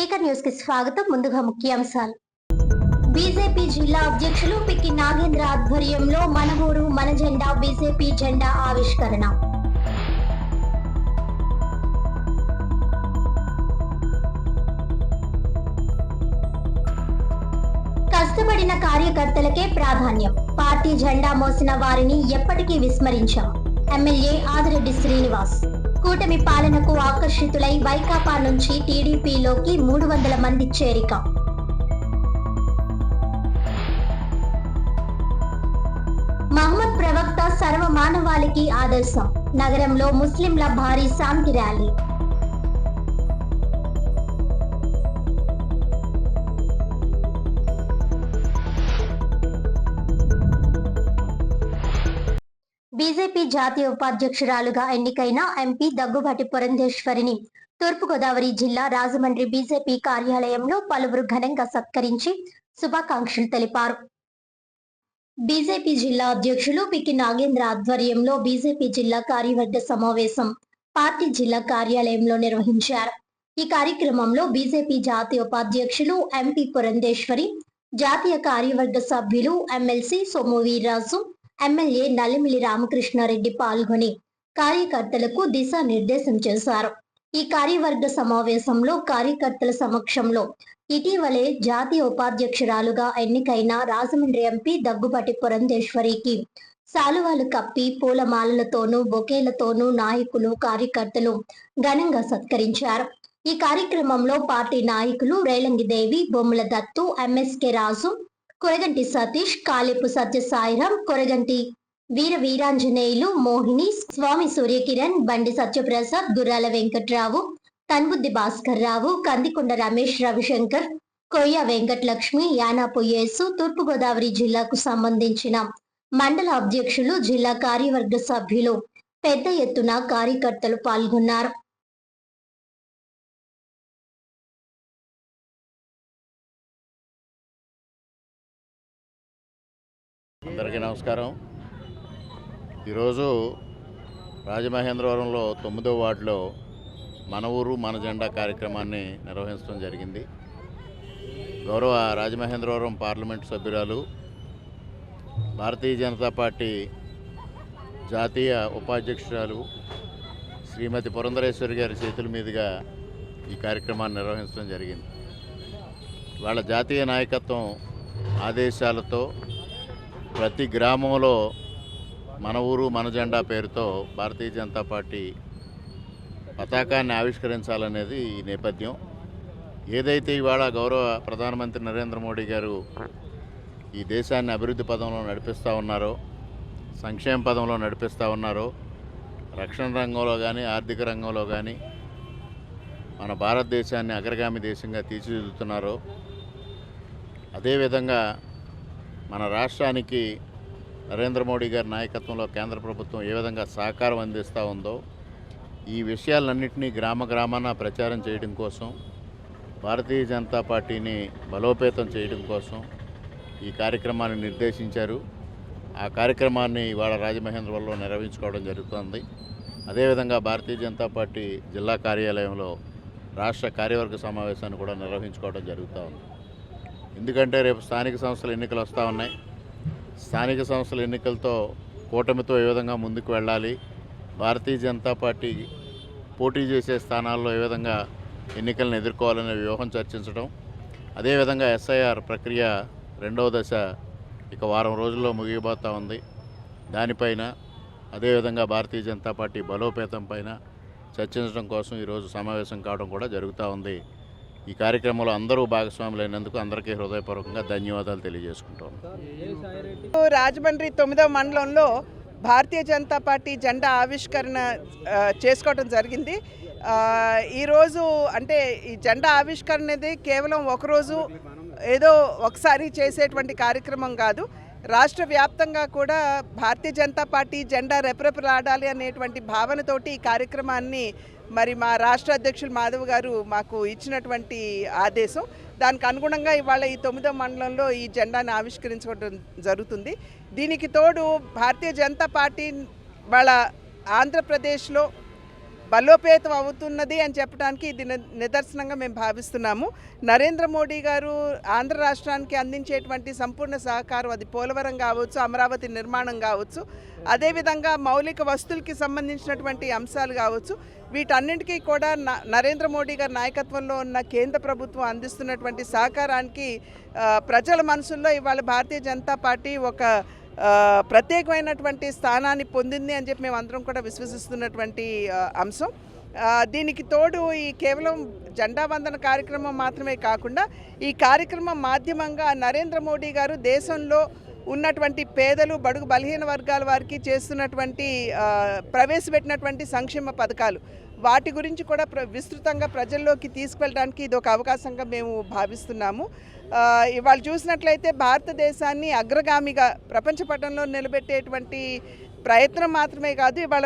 Speaker news కి స్వాగతం. ముందుగా ముఖ్యాంశాలు. బీజేపీ జిల్లా అధ్యక్షులు పిక్కి నాగేంద్ర ఆధ్వర్యంలో మన ఊరు మన జెండా బీజేపీ జెండా ఆవిష్కరణ. కష్టపడిన కార్యకర్తలకే ప్రాధాన్యం. పార్టీ జెండా మోసిన వారిని ఎప్పటికీ విస్మరించాం. ఎమ్మెల్యే ఆదిరెడ్డి శ్రీనివాస్. కూటమి పాలనకు ఆకర్షితులై వైకాపా నుంచి టీడీపీలోకి 300 మంది చేరిక. మహమ్మద్ ప్రవక్త సర్వ మానవాళికి ఆదర్శం. నగరంలో ముస్లింల భారీ శాంతి ర్యాలీ. బీజేపీ జాతీయ ఉపాధ్యక్షురాలుగా ఎన్నికైన ఎంపీ దగ్గుబాటి పురంధేశ్వరిని తూర్పుగోదావరి జిల్లా రాజమండ్రి బీజేపీ కార్యాలయంలో పలువురు ఘనంగా సత్కరించి శుభాకాంక్షలు తెలిపారు. బీజేపీ జిల్లా అధ్యక్షులు పిక్కి నాగేంద్ర ఆధ్వర్యంలో బీజేపీ జిల్లా కార్యవర్గ సమావేశం పార్టీ జిల్లా కార్యాలయంలో నిర్వహించారు. ఈ కార్యక్రమంలో బీజేపీ జాతీయ ఉపాధ్యక్షులు ఎంపీ పురంధేశ్వరి, జాతీయ కార్యవర్గ సభ్యులు ఎమ్మెల్సీ సోము వీర్రాజు, ఎమ్మెల్యే నల్లిమిల్లి రామకృష్ణారెడ్డి పాల్గొని కార్యకర్తలకు దిశానిర్దేశం చేశారు. ఈ కార్యవర్గ సమావేశంలో కార్యకర్తల సమక్షంలో ఇటీవలే జాతీయ ఉపాధ్యక్షురాలుగా ఎన్నికైన రాజమండ్రి ఎంపీ దగ్గుబాటి పురంధేశ్వరికి శాలువాలు కప్పి పూలమాలలతోనూ బొకేలతోనూ నాయకులు కార్యకర్తలు ఘనంగా సత్కరించారు. ఈ కార్యక్రమంలో పార్టీ నాయకులు రేలంగిదేవి, బొమ్మల దత్తు, ఎంఎస్కే రాజు, కొరగంటి సతీష్, కాలేపు సత్యసాయిరాం, కొరగంటి వీర వీరాంజనేయులు, మోహిని, స్వామి సూర్యకిరణ్, బండి సత్యప్రసాద్, గుర్రాల వెంకట్రావు, తన్బుద్ది భాస్కర్ రావు, కందికొండ రమేష్, రవిశంకర్, కొయ్య వెంకటలక్ష్మి, యానాపు యేసు, తూర్పుగోదావరి జిల్లాకు సంబంధించిన మండల అధ్యక్షులు, జిల్లా కార్యవర్గ సభ్యులు పెద్ద ఎత్తున కార్యకర్తలు పాల్గొన్నారు. అందరికీ నమస్కారం. ఈరోజు రాజమహేంద్రవరంలో 9వ వార్డులో మన ఊరు మన జెండా కార్యక్రమాన్ని నిర్వహించడం జరిగింది. గౌరవ రాజమహేంద్రవరం పార్లమెంటు సభ్యురాలు, భారతీయ జనతా పార్టీ జాతీయ ఉపాధ్యక్షురాలు శ్రీమతి పురంధరేశ్వరి గారి చేతుల మీదుగా ఈ కార్యక్రమాన్ని నిర్వహించడం జరిగింది. వాళ్ళ జాతీయ నాయకత్వం ఆదేశాలతో ప్రతి గ్రామంలో మన ఊరు మన జెండా పేరుతో భారతీయ జనతా పార్టీ పతాకాన్ని ఆవిష్కరించాలనేది ఈ నేపథ్యం. ఏదైతే ఇవాళ గౌరవ ప్రధానమంత్రి నరేంద్ర మోడీ గారు ఈ దేశాన్ని అభివృద్ధి పదంలో నడిపిస్తూ ఉన్నారో, సంక్షేమ పదంలో నడిపిస్తూ ఉన్నారో, రక్షణ రంగంలో కానీ ఆర్థిక రంగంలో కానీ మన భారతదేశాన్ని అగ్రగామి దేశంగా తీర్చిదిద్దుతున్నారో, అదేవిధంగా మన రాష్ట్రానికి నరేంద్ర మోడీ గారి నాయకత్వంలో కేంద్ర ప్రభుత్వం ఏ విధంగా సహకారం అందిస్తూ ఉందో, ఈ విషయాలన్నింటినీ గ్రామాన ప్రచారం చేయడం కోసం, భారతీయ జనతా పార్టీని బలోపేతం చేయడం కోసం ఈ కార్యక్రమాన్ని నిర్దేశించారు. ఆ కార్యక్రమాన్ని ఇవాళ రాజమహేంద్రవరంలో నిర్వహించుకోవడం జరుగుతుంది. అదేవిధంగా భారతీయ జనతా పార్టీ జిల్లా కార్యాలయంలో రాష్ట్ర కార్యవర్గ సమావేశాన్ని కూడా నిర్వహించుకోవడం జరుగుతూ ఉంది. ఎందుకంటే రేపు స్థానిక సంస్థల ఎన్నికలు వస్తూ ఉన్నాయి. స్థానిక సంస్థల ఎన్నికలతో కూటమితో ఏ విధంగా ముందుకు వెళ్ళాలి, భారతీయ జనతా పార్టీ పోటీ చేసే స్థానాల్లో ఏ విధంగా ఎన్నికలను ఎదుర్కోవాలనే వ్యూహం చర్చించడం, అదేవిధంగా ఎస్ఐఆర్ ప్రక్రియ 2వ దశ ఇక వారం రోజుల్లో ముగియబోతూ ఉంది. దానిపైన అదేవిధంగా భారతీయ జనతా పార్టీ బలోపేతం పైన చర్చించడం కోసం ఈరోజు సమావేశం కావడం కూడా జరుగుతూ ఉంది. ఈ కార్యక్రమంలో అందరూ భాగస్వాములైనందుకు అందరికీ హృదయపూర్వకంగా ధన్యవాదాలు తెలియజేసుకుంటాం. రాజమండ్రి 9వ మండలంలో భారతీయ జనతా పార్టీ జెండా ఆవిష్కరణ చేసుకోవడం జరిగింది. ఈరోజు అంటే ఈ జెండా ఆవిష్కరణ అనేది కేవలం ఒకరోజు ఏదో ఒకసారి చేసేటువంటి కార్యక్రమం కాదు. రాష్ట్ర వ్యాప్తంగా కూడా భారతీయ జనతా పార్టీ జెండా రెపరెపలాడాలి అనేటువంటి భావనతోటి ఈ కార్యక్రమాన్ని మరి మా రాష్ట్ర అధ్యక్షులు మాధవ్ గారు మాకు ఇచ్చినటువంటి ఆదేశం. దానికి అనుగుణంగా ఇవాళ ఈ 9వ మండలంలో ఈ జెండాను ఆవిష్కరించుకోవడం జరుగుతుంది. దీనికి తోడు భారతీయ జనతా పార్టీ వాళ్ళ ఆంధ్రప్రదేశ్లో బలోపేతం అవుతున్నది అని చెప్పడానికి ఇది నిదర్శనంగా మేము భావిస్తున్నాము. నరేంద్ర మోడీ గారు ఆంధ్ర రాష్ట్రానికి అందించేటువంటి సంపూర్ణ సహకారం, అది పోలవరం కావచ్చు, అమరావతి నిర్మాణం కావచ్చు, అదేవిధంగా మౌలిక వస్తువులకి సంబంధించినటువంటి అంశాలు కావచ్చు, వీటన్నింటికీ కూడా నరేంద్ర మోడీ గారి నాయకత్వంలో ఉన్న కేంద్ర ప్రభుత్వం అందిస్తున్నటువంటి సహకారానికి ప్రజల మనసుల్లో ఇవాళ భారతీయ జనతా పార్టీ ఒక ప్రత్యేకమైనటువంటి స్థానాన్ని పొందింది అని చెప్పి మేము అందరం కూడా విశ్వసిస్తున్నటువంటి అంశం. దీనికి తోడు ఈ కేవలం జెండా వందన కార్యక్రమం మాత్రమే కాకుండా ఈ కార్యక్రమం మాధ్యమంగా నరేంద్ర మోడీ గారు దేశంలో ఉన్నటువంటి పేదలు, బడుగు బలహీన వర్గాల వారికి చేస్తున్నటువంటి ప్రవేశపెట్టినటువంటి సంక్షేమ పథకాలు, వాటి గురించి కూడా విస్తృతంగా ప్రజల్లోకి తీసుకువెళ్ళడానికి ఇది ఒక అవకాశంగా మేము భావిస్తున్నాము. ఇవాళ చూసినట్లయితే భారతదేశాన్ని అగ్రగామిగా ప్రపంచ పటంలో నిలబెట్టేటువంటి ప్రయత్నం మాత్రమే కాదు, ఇవాళ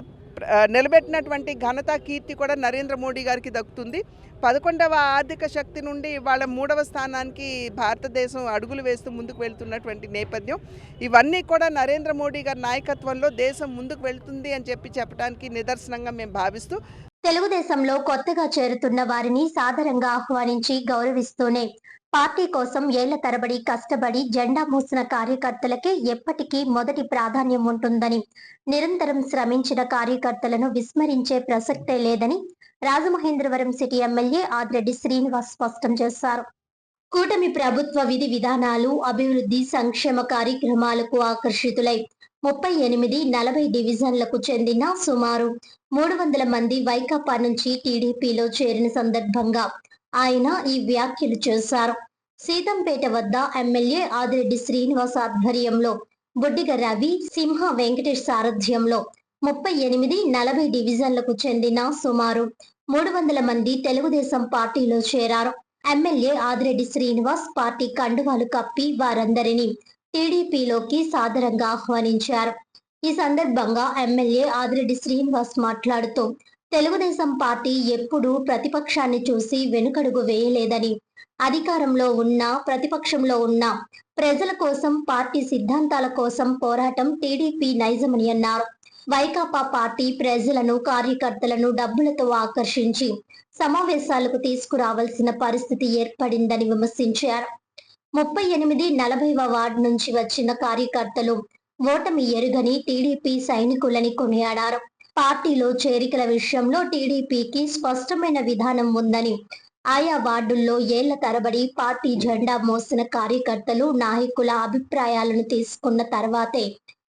నిలబెట్టినటువంటి ఘనత, కీర్తి కూడా నరేంద్ర మోడీ గారికి దక్కుతుంది. 11వ ఆర్థిక శక్తి నుండి ఇవాళ 3వ స్థానానికి భారతదేశం అడుగులు వేస్తూ ముందుకు వెళ్తున్నటువంటి నేపథ్యం. ఇవన్నీ కూడా నరేంద్ర మోడీ గారి నాయకత్వంలో దేశం ముందుకు వెళ్తుంది అని చెప్పడానికి నిదర్శనంగా మేము భావిస్తూ, తెలుగుదేశంలో కొత్తగా చేరుతున్న వారిని సాదరంగా ఆహ్వానించి గౌరవిస్తూనే పార్టీ కోసం ఏళ్ల తరబడి కష్టపడి జెండా మోసిన కార్యకర్తలకే ఎప్పటికీ మొదటి ప్రాధాన్యం ఉంటుందని, నిరంతరం శ్రమించిన కార్యకర్తలను విస్మరించే ప్రసక్తే లేదని రాజమహేంద్రవరం సిటీ ఎమ్మెల్యే ఆదిరెడ్డి శ్రీనివాస్ స్పష్టం చేశారు. కూటమి ప్రభుత్వ విధి విధానాలు, అభివృద్ధి, సంక్షేమ కార్యక్రమాలకు ఆకర్షితులై 38-40 డివిజన్లకు చెందిన సుమారు 300 మంది వైకాపా నుంచి టీడీపీలో చేరిన సందర్భంగా ఆయన ఈ వ్యాఖ్యలు చేశారు. సీతంపేట వద్ద ఎమ్మెల్యే ఆదిరెడ్డి శ్రీనివాస్ ఆధ్వర్యంలో బుడ్డిగ రవి, సింహ వెంకటేష్ సారథ్యంలో 38-40 డివిజన్లకు చెందిన సుమారు 300 మంది తెలుగుదేశం పార్టీలో చేరారు. ఎమ్మెల్యే ఆదిరెడ్డి శ్రీనివాస్ పార్టీ కండువాలు కప్పి వారందరినీ టీడీపీలోకి సాదరంగా ఆహ్వానించారు. ఈ సందర్భంగా ఎమ్మెల్యే ఆదిరెడ్డి శ్రీనివాస్ మాట్లాడుతూ, తెలుగుదేశం పార్టీ ఎప్పుడూ ప్రతిపక్షాన్ని చూసి వెనుకడుగు వేయలేదని, అధికారంలో ఉన్న ప్రతిపక్షంలో ఉన్న ప్రజల కోసం, పార్టీ సిద్ధాంతాల కోసం పోరాటం టీడీపీ నైజమని అన్నారు. వైకాపా పార్టీ ప్రజలను, కార్యకర్తలను డబ్బులతో ఆకర్షించి సమావేశాలకు తీసుకురావాల్సిన పరిస్థితి ఏర్పడిందని విమర్శించారు. 38-40వ వార్డు నుంచి వచ్చిన కార్యకర్తలు ఓటమి ఎరుగని టీడీపీ సైనికులని కొనియాడారు. పార్టీలో చేరికల విషయంలో టీడీపీకి స్పష్టమైన విధానం ఉందని, ఆయా వార్డుల్లో ఏళ్ల తరబడి పార్టీ జెండా మోసిన కార్యకర్తలు, నాయకుల అభిప్రాయాలను తీసుకున్న తర్వాతే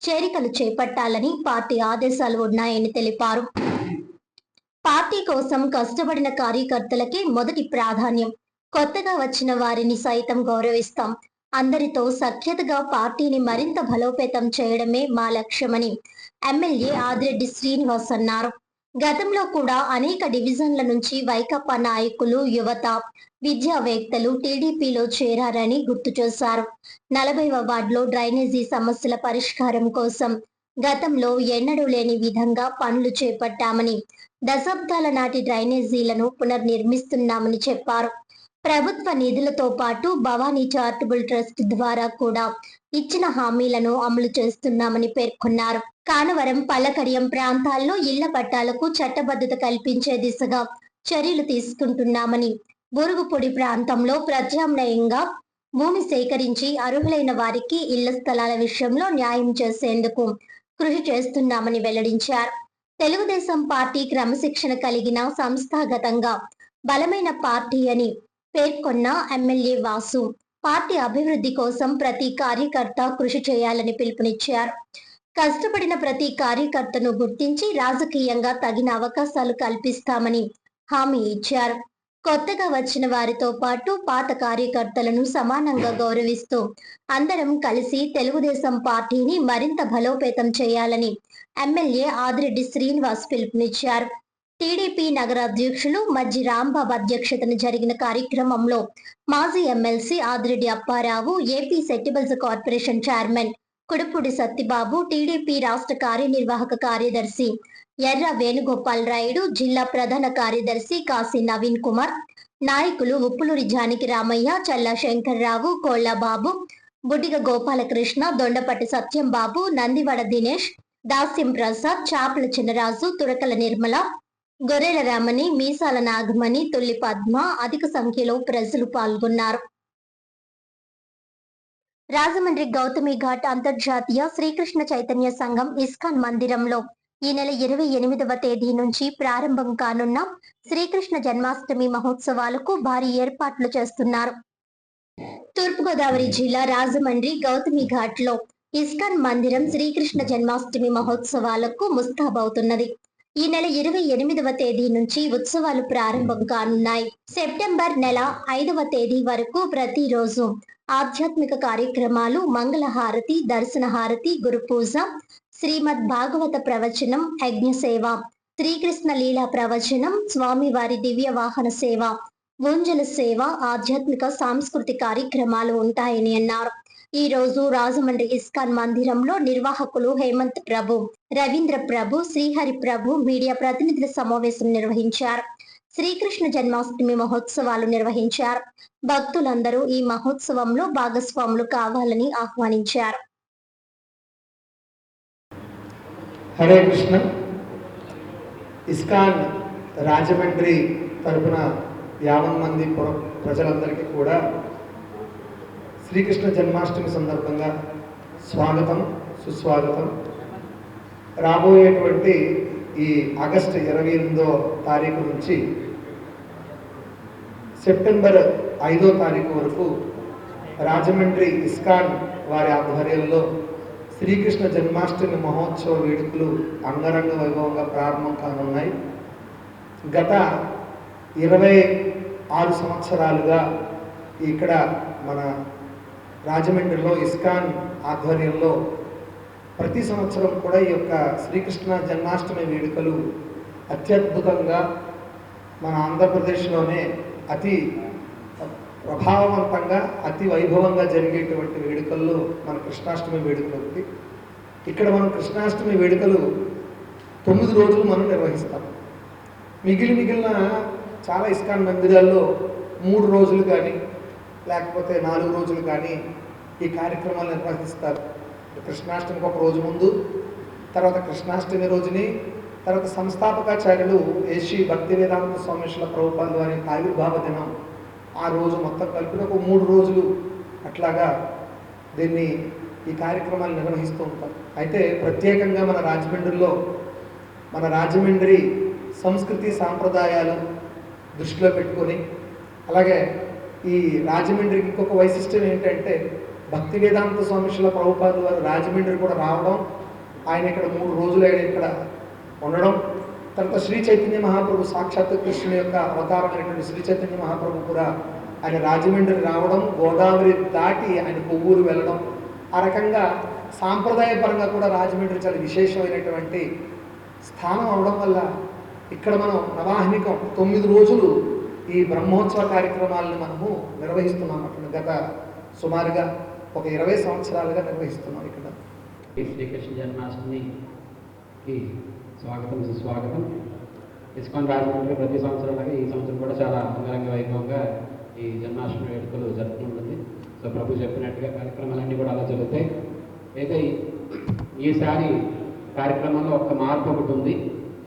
చేరికలు చేపట్టాలని పార్టీ ఆదేశాలు ఉన్నాయని తెలిపారు. పార్టీ కోసం కష్టపడిన కార్యకర్తలకే మొదటి ప్రాధాన్యం. కొత్తగా వచ్చిన వారిని సైతం గౌరవిస్తాం. అందరితో సఖ్యతగా పార్టీని మరింత బలోపేతం చేయడమే మా లక్ష్యమని ఎమ్మెల్యే ఆదిరెడ్డి శ్రీనివాస్ అన్నారు. గతంలో కూడా అనేక డివిజన్ల నుంచి వైకాపా నాయకులు, యువత, విద్యావేత్తలు టీడీపీలో చేరారని గుర్తు చేశారు. 40వ వార్డులో డ్రైనేజీ సమస్యల పరిష్కారం కోసం గతంలో ఎన్నడూ లేని విధంగా పనులు చేపట్టామని, దశాబ్దాల నాటి డ్రైనేజీలను పునర్నిర్మిస్తున్నామని చెప్పారు. ప్రభుత్వ నిధులతో పాటు భవానీ చారిటబుల్ ట్రస్ట్ ద్వారా కూడా ఇచ్చిన హామీలను అమలు చేస్తున్నామని పేర్కొన్నారు. కానవరం, పల్లకడియం ప్రాంతాల్లో ఇళ్ల పట్టాలకు చట్టబద్ధత కల్పించే దిశగా చర్యలు తీసుకుంటున్నామని, బురుగుపొడి ప్రాంతంలో ప్రత్యామ్నాయంగా భూమి సేకరించి అర్హులైన వారికి ఇళ్ల స్థలాల విషయంలో న్యాయం చేసేందుకు కృషి చేస్తున్నామని వెల్లడించారు. తెలుగుదేశం పార్టీ క్రమశిక్షణ కలిగిన, సంస్థాగతంగా బలమైన పార్టీ అని పేర్కొన్న ఎమ్మెల్యే వాసు, పార్టీ అభివృద్ధి కోసం ప్రతి కార్యకర్త కృషి చేయాలని పిలుపునిచ్చారు. కష్టపడిన ప్రతి కార్యకర్తను గుర్తించి రాజకీయంగా తగిన అవకాశాలు కల్పిస్తామని హామీ ఇచ్చారు. కొత్తగా వచ్చిన వారితో పాటు పాత కార్యకర్తలను సమానంగా గౌరవిస్తూ అందరం కలిసి తెలుగుదేశం పార్టీని మరింత బలోపేతం చేయాలని ఎమ్మెల్యే ఆదిరెడ్డి శ్రీనివాస్ పిలుపునిచ్చారు. టీడీపీ నగర అధ్యక్షులు మజ్జి రాంబాబు అధ్యక్షతన జరిగిన కార్యక్రమంలో మాజీ ఎమ్మెల్సీ ఆదిరెడ్డి అప్పారావు, ఏపీ సెట్టిబుల్స్ corporation chairman Kudupudi Sattibabu, TDP రాష్ట్ర కార్యనిర్వాహక కార్యదర్శి ఎర్ర వేణుగోపాల్ రాయుడు, జిల్లా ప్రధాన కార్యదర్శి కాశీ నవీన్ కుమార్, నాయకులు ఉప్పులూరి జానకి రామయ్య, చల్లా శంకర్రావు, కోళ్లబాబు, బుడ్డిగ గోపాలకృష్ణ, దొండపట్టి సత్యం బాబు, నందివడ దినేష్, దాస్యం ప్రసాద్, చాపల చిన్నరాజు, తురకల నిర్మల, గొర్రెల రామని, మీసాల నాగమణి, తొల్లి పద్మ అధిక సంఖ్యలో ప్రజలు పాల్గొన్నారు. రాజమండ్రి గౌతమి ఘాట్ అంతర్జాతీయ శ్రీకృష్ణ చైతన్య సంఘం ఇస్కాన్ మందిరంలో ఈ నెల 28వ తేదీ నుంచి ప్రారంభం కానున్న శ్రీకృష్ణ జన్మాష్టమి మహోత్సవాలకు భారీ ఏర్పాట్లు చేస్తున్నారు. తూర్పుగోదావరి జిల్లా రాజమండ్రి గౌతమి ఘాట్ లో ఇస్కాన్ మందిరం శ్రీకృష్ణ జన్మాష్టమి మహోత్సవాలకు ముస్తాబవుతున్నది. ఈ నెల 28వ తేదీ నుంచి ఉత్సవాలు ప్రారంభం కానున్నాయి. సెప్టెంబర్ నెల 5వ తేదీ వరకు ప్రతిరోజు ఆధ్యాత్మిక కార్యక్రమాలు, మంగళహారతి, దర్శన హారతి, గురు పూజ, శ్రీమద్ భాగవత ప్రవచనం, యజ్ఞ సేవ, శ్రీకృష్ణ లీలా ప్రవచనం, స్వామివారి దివ్య వాహన సేవ, ఊంజల సేవ, ఆధ్యాత్మిక సాంస్కృతిక కార్యక్రమాలు ఉంటాయని అన్నారు. ఈ రోజు రాజమండ్రి ఇస్కాన్ మందిరంలో నిర్వాహకులు హేమంత్ ప్రభు, రవీంద్ర ప్రభు, శ్రీహరి ప్రభు మీడియా ప్రతినిధుల సమావేశం నిర్వహించారు. శ్రీకృష్ణ జన్మాష్టమి మహోత్సవాలు నిర్వహించారు. భక్తులందరూ ఈ మహోత్సవంలో భాగస్వాములు కావాలని ఆహ్వానించారు. హరే కృష్ణ. ఇస్కాన్ రాజమండ్రి తరపున 50 మంది ప్రజలందరికీ కూడా శ్రీకృష్ణ జన్మాష్టమి సందర్భంగా స్వాగతం, సుస్వాగతం. రాబోయేటువంటి ఈ ఆగస్టు 28వ తారీఖు నుంచి సెప్టెంబర్ 5వ తారీఖు వరకు రాజమండ్రి ఇస్కాన్ వారి ఆధ్వర్యంలో శ్రీకృష్ణ జన్మాష్టమి మహోత్సవ వేడుకలు అంగరంగ వైభవంగా ప్రారంభం కానున్నాయి. గత 26 సంవత్సరాలుగా ఇక్కడ మన రాజమండ్రిలో ఇస్కాన్ ఆధ్వర్యంలో ప్రతి సంవత్సరం కూడా ఈ యొక్క శ్రీకృష్ణ జన్మాష్టమి వేడుకలు అత్యద్భుతంగా మన ఆంధ్రప్రదేశ్లోనే అతి ప్రభావవంతంగా, అతి వైభవంగా జరిగేటువంటి వేడుకల్లో మన కృష్ణాష్టమి వేడుకలు ఒకటి. ఇక్కడ మనం కృష్ణాష్టమి వేడుకలు 9 రోజులు మనం నిర్వహిస్తాం. మిగిలిన చాలా ఇస్కాన్ మందిరాల్లో 3 రోజులు కానీ లేకపోతే 4 రోజులు కానీ ఈ కార్యక్రమాలు నిర్వహిస్తారు. కృష్ణాష్టమికి ఒక రోజు ముందు, తర్వాత కృష్ణాష్టమి రోజుని, తర్వాత సంస్థాపకాచార్యులు శ్రీ భక్తి వేదాంత స్వామి ప్రభుపాదుల వారి ఆవిర్భావ దినం ఆ రోజు మొత్తం కలిపి ఒక 3 రోజులు అట్లాగా దీన్ని ఈ కార్యక్రమాలు నిర్వహిస్తూ ఉంటాం. అయితే ప్రత్యేకంగా మన రాజమండ్రి సంస్కృతి సాంప్రదాయాలు దృష్టిలో పెట్టుకొని, అలాగే ఈ రాజమండ్రికి ఇంకొక వైశిష్టం ఏంటంటే భక్తి వేదాంత స్వామి ప్రభుపాదుల వారు రాజమండ్రి కూడా రావడం, ఆయన ఇక్కడ 3 రోజులు ఆయన ఇక్కడ ఉండడం, తర్వాత శ్రీ చైతన్య మహాప్రభు సాక్షాత్ కృష్ణుని యొక్క అవతారమైనటువంటి శ్రీ చైతన్య మహాప్రభు కూడా ఆయన రాజమండ్రి రావడం, గోదావరి దాటి ఆయన కొవ్వూరు వెళ్ళడం, ఆ రకంగా సాంప్రదాయపరంగా కూడా రాజమండ్రి చాలా విశేషమైనటువంటి స్థానం అవడం వల్ల ఇక్కడ మనం నవాహ్నికం 9 రోజులు ఈ బ్రహ్మోత్సవ కార్యక్రమాలను మనము నిర్వహిస్తున్నాం. అక్కడ గత సుమారుగా ఒక 20 సంవత్సరాలుగా నిర్వహిస్తున్నాం. ఇక్కడ శ్రీకృష్ణ జన్మాష్టమికి స్వాగతం, సుస్వాగతం. ఇస్కాన్ రాజమండ్రి ప్రతి సంవత్సరంలాగా ఈ సంవత్సరం కూడా చాలా అంగరంగ వైభవంగా ఈ జన్మాష్టమి వేడుకలు జరుపుకుంటుంది. సో ప్రభు చెప్పినట్టుగా కార్యక్రమాలన్నీ కూడా అలా జరుగుతాయి. అయితే ఈసారి కార్యక్రమంలో ఒక మార్పు ఒకటి ఉంది.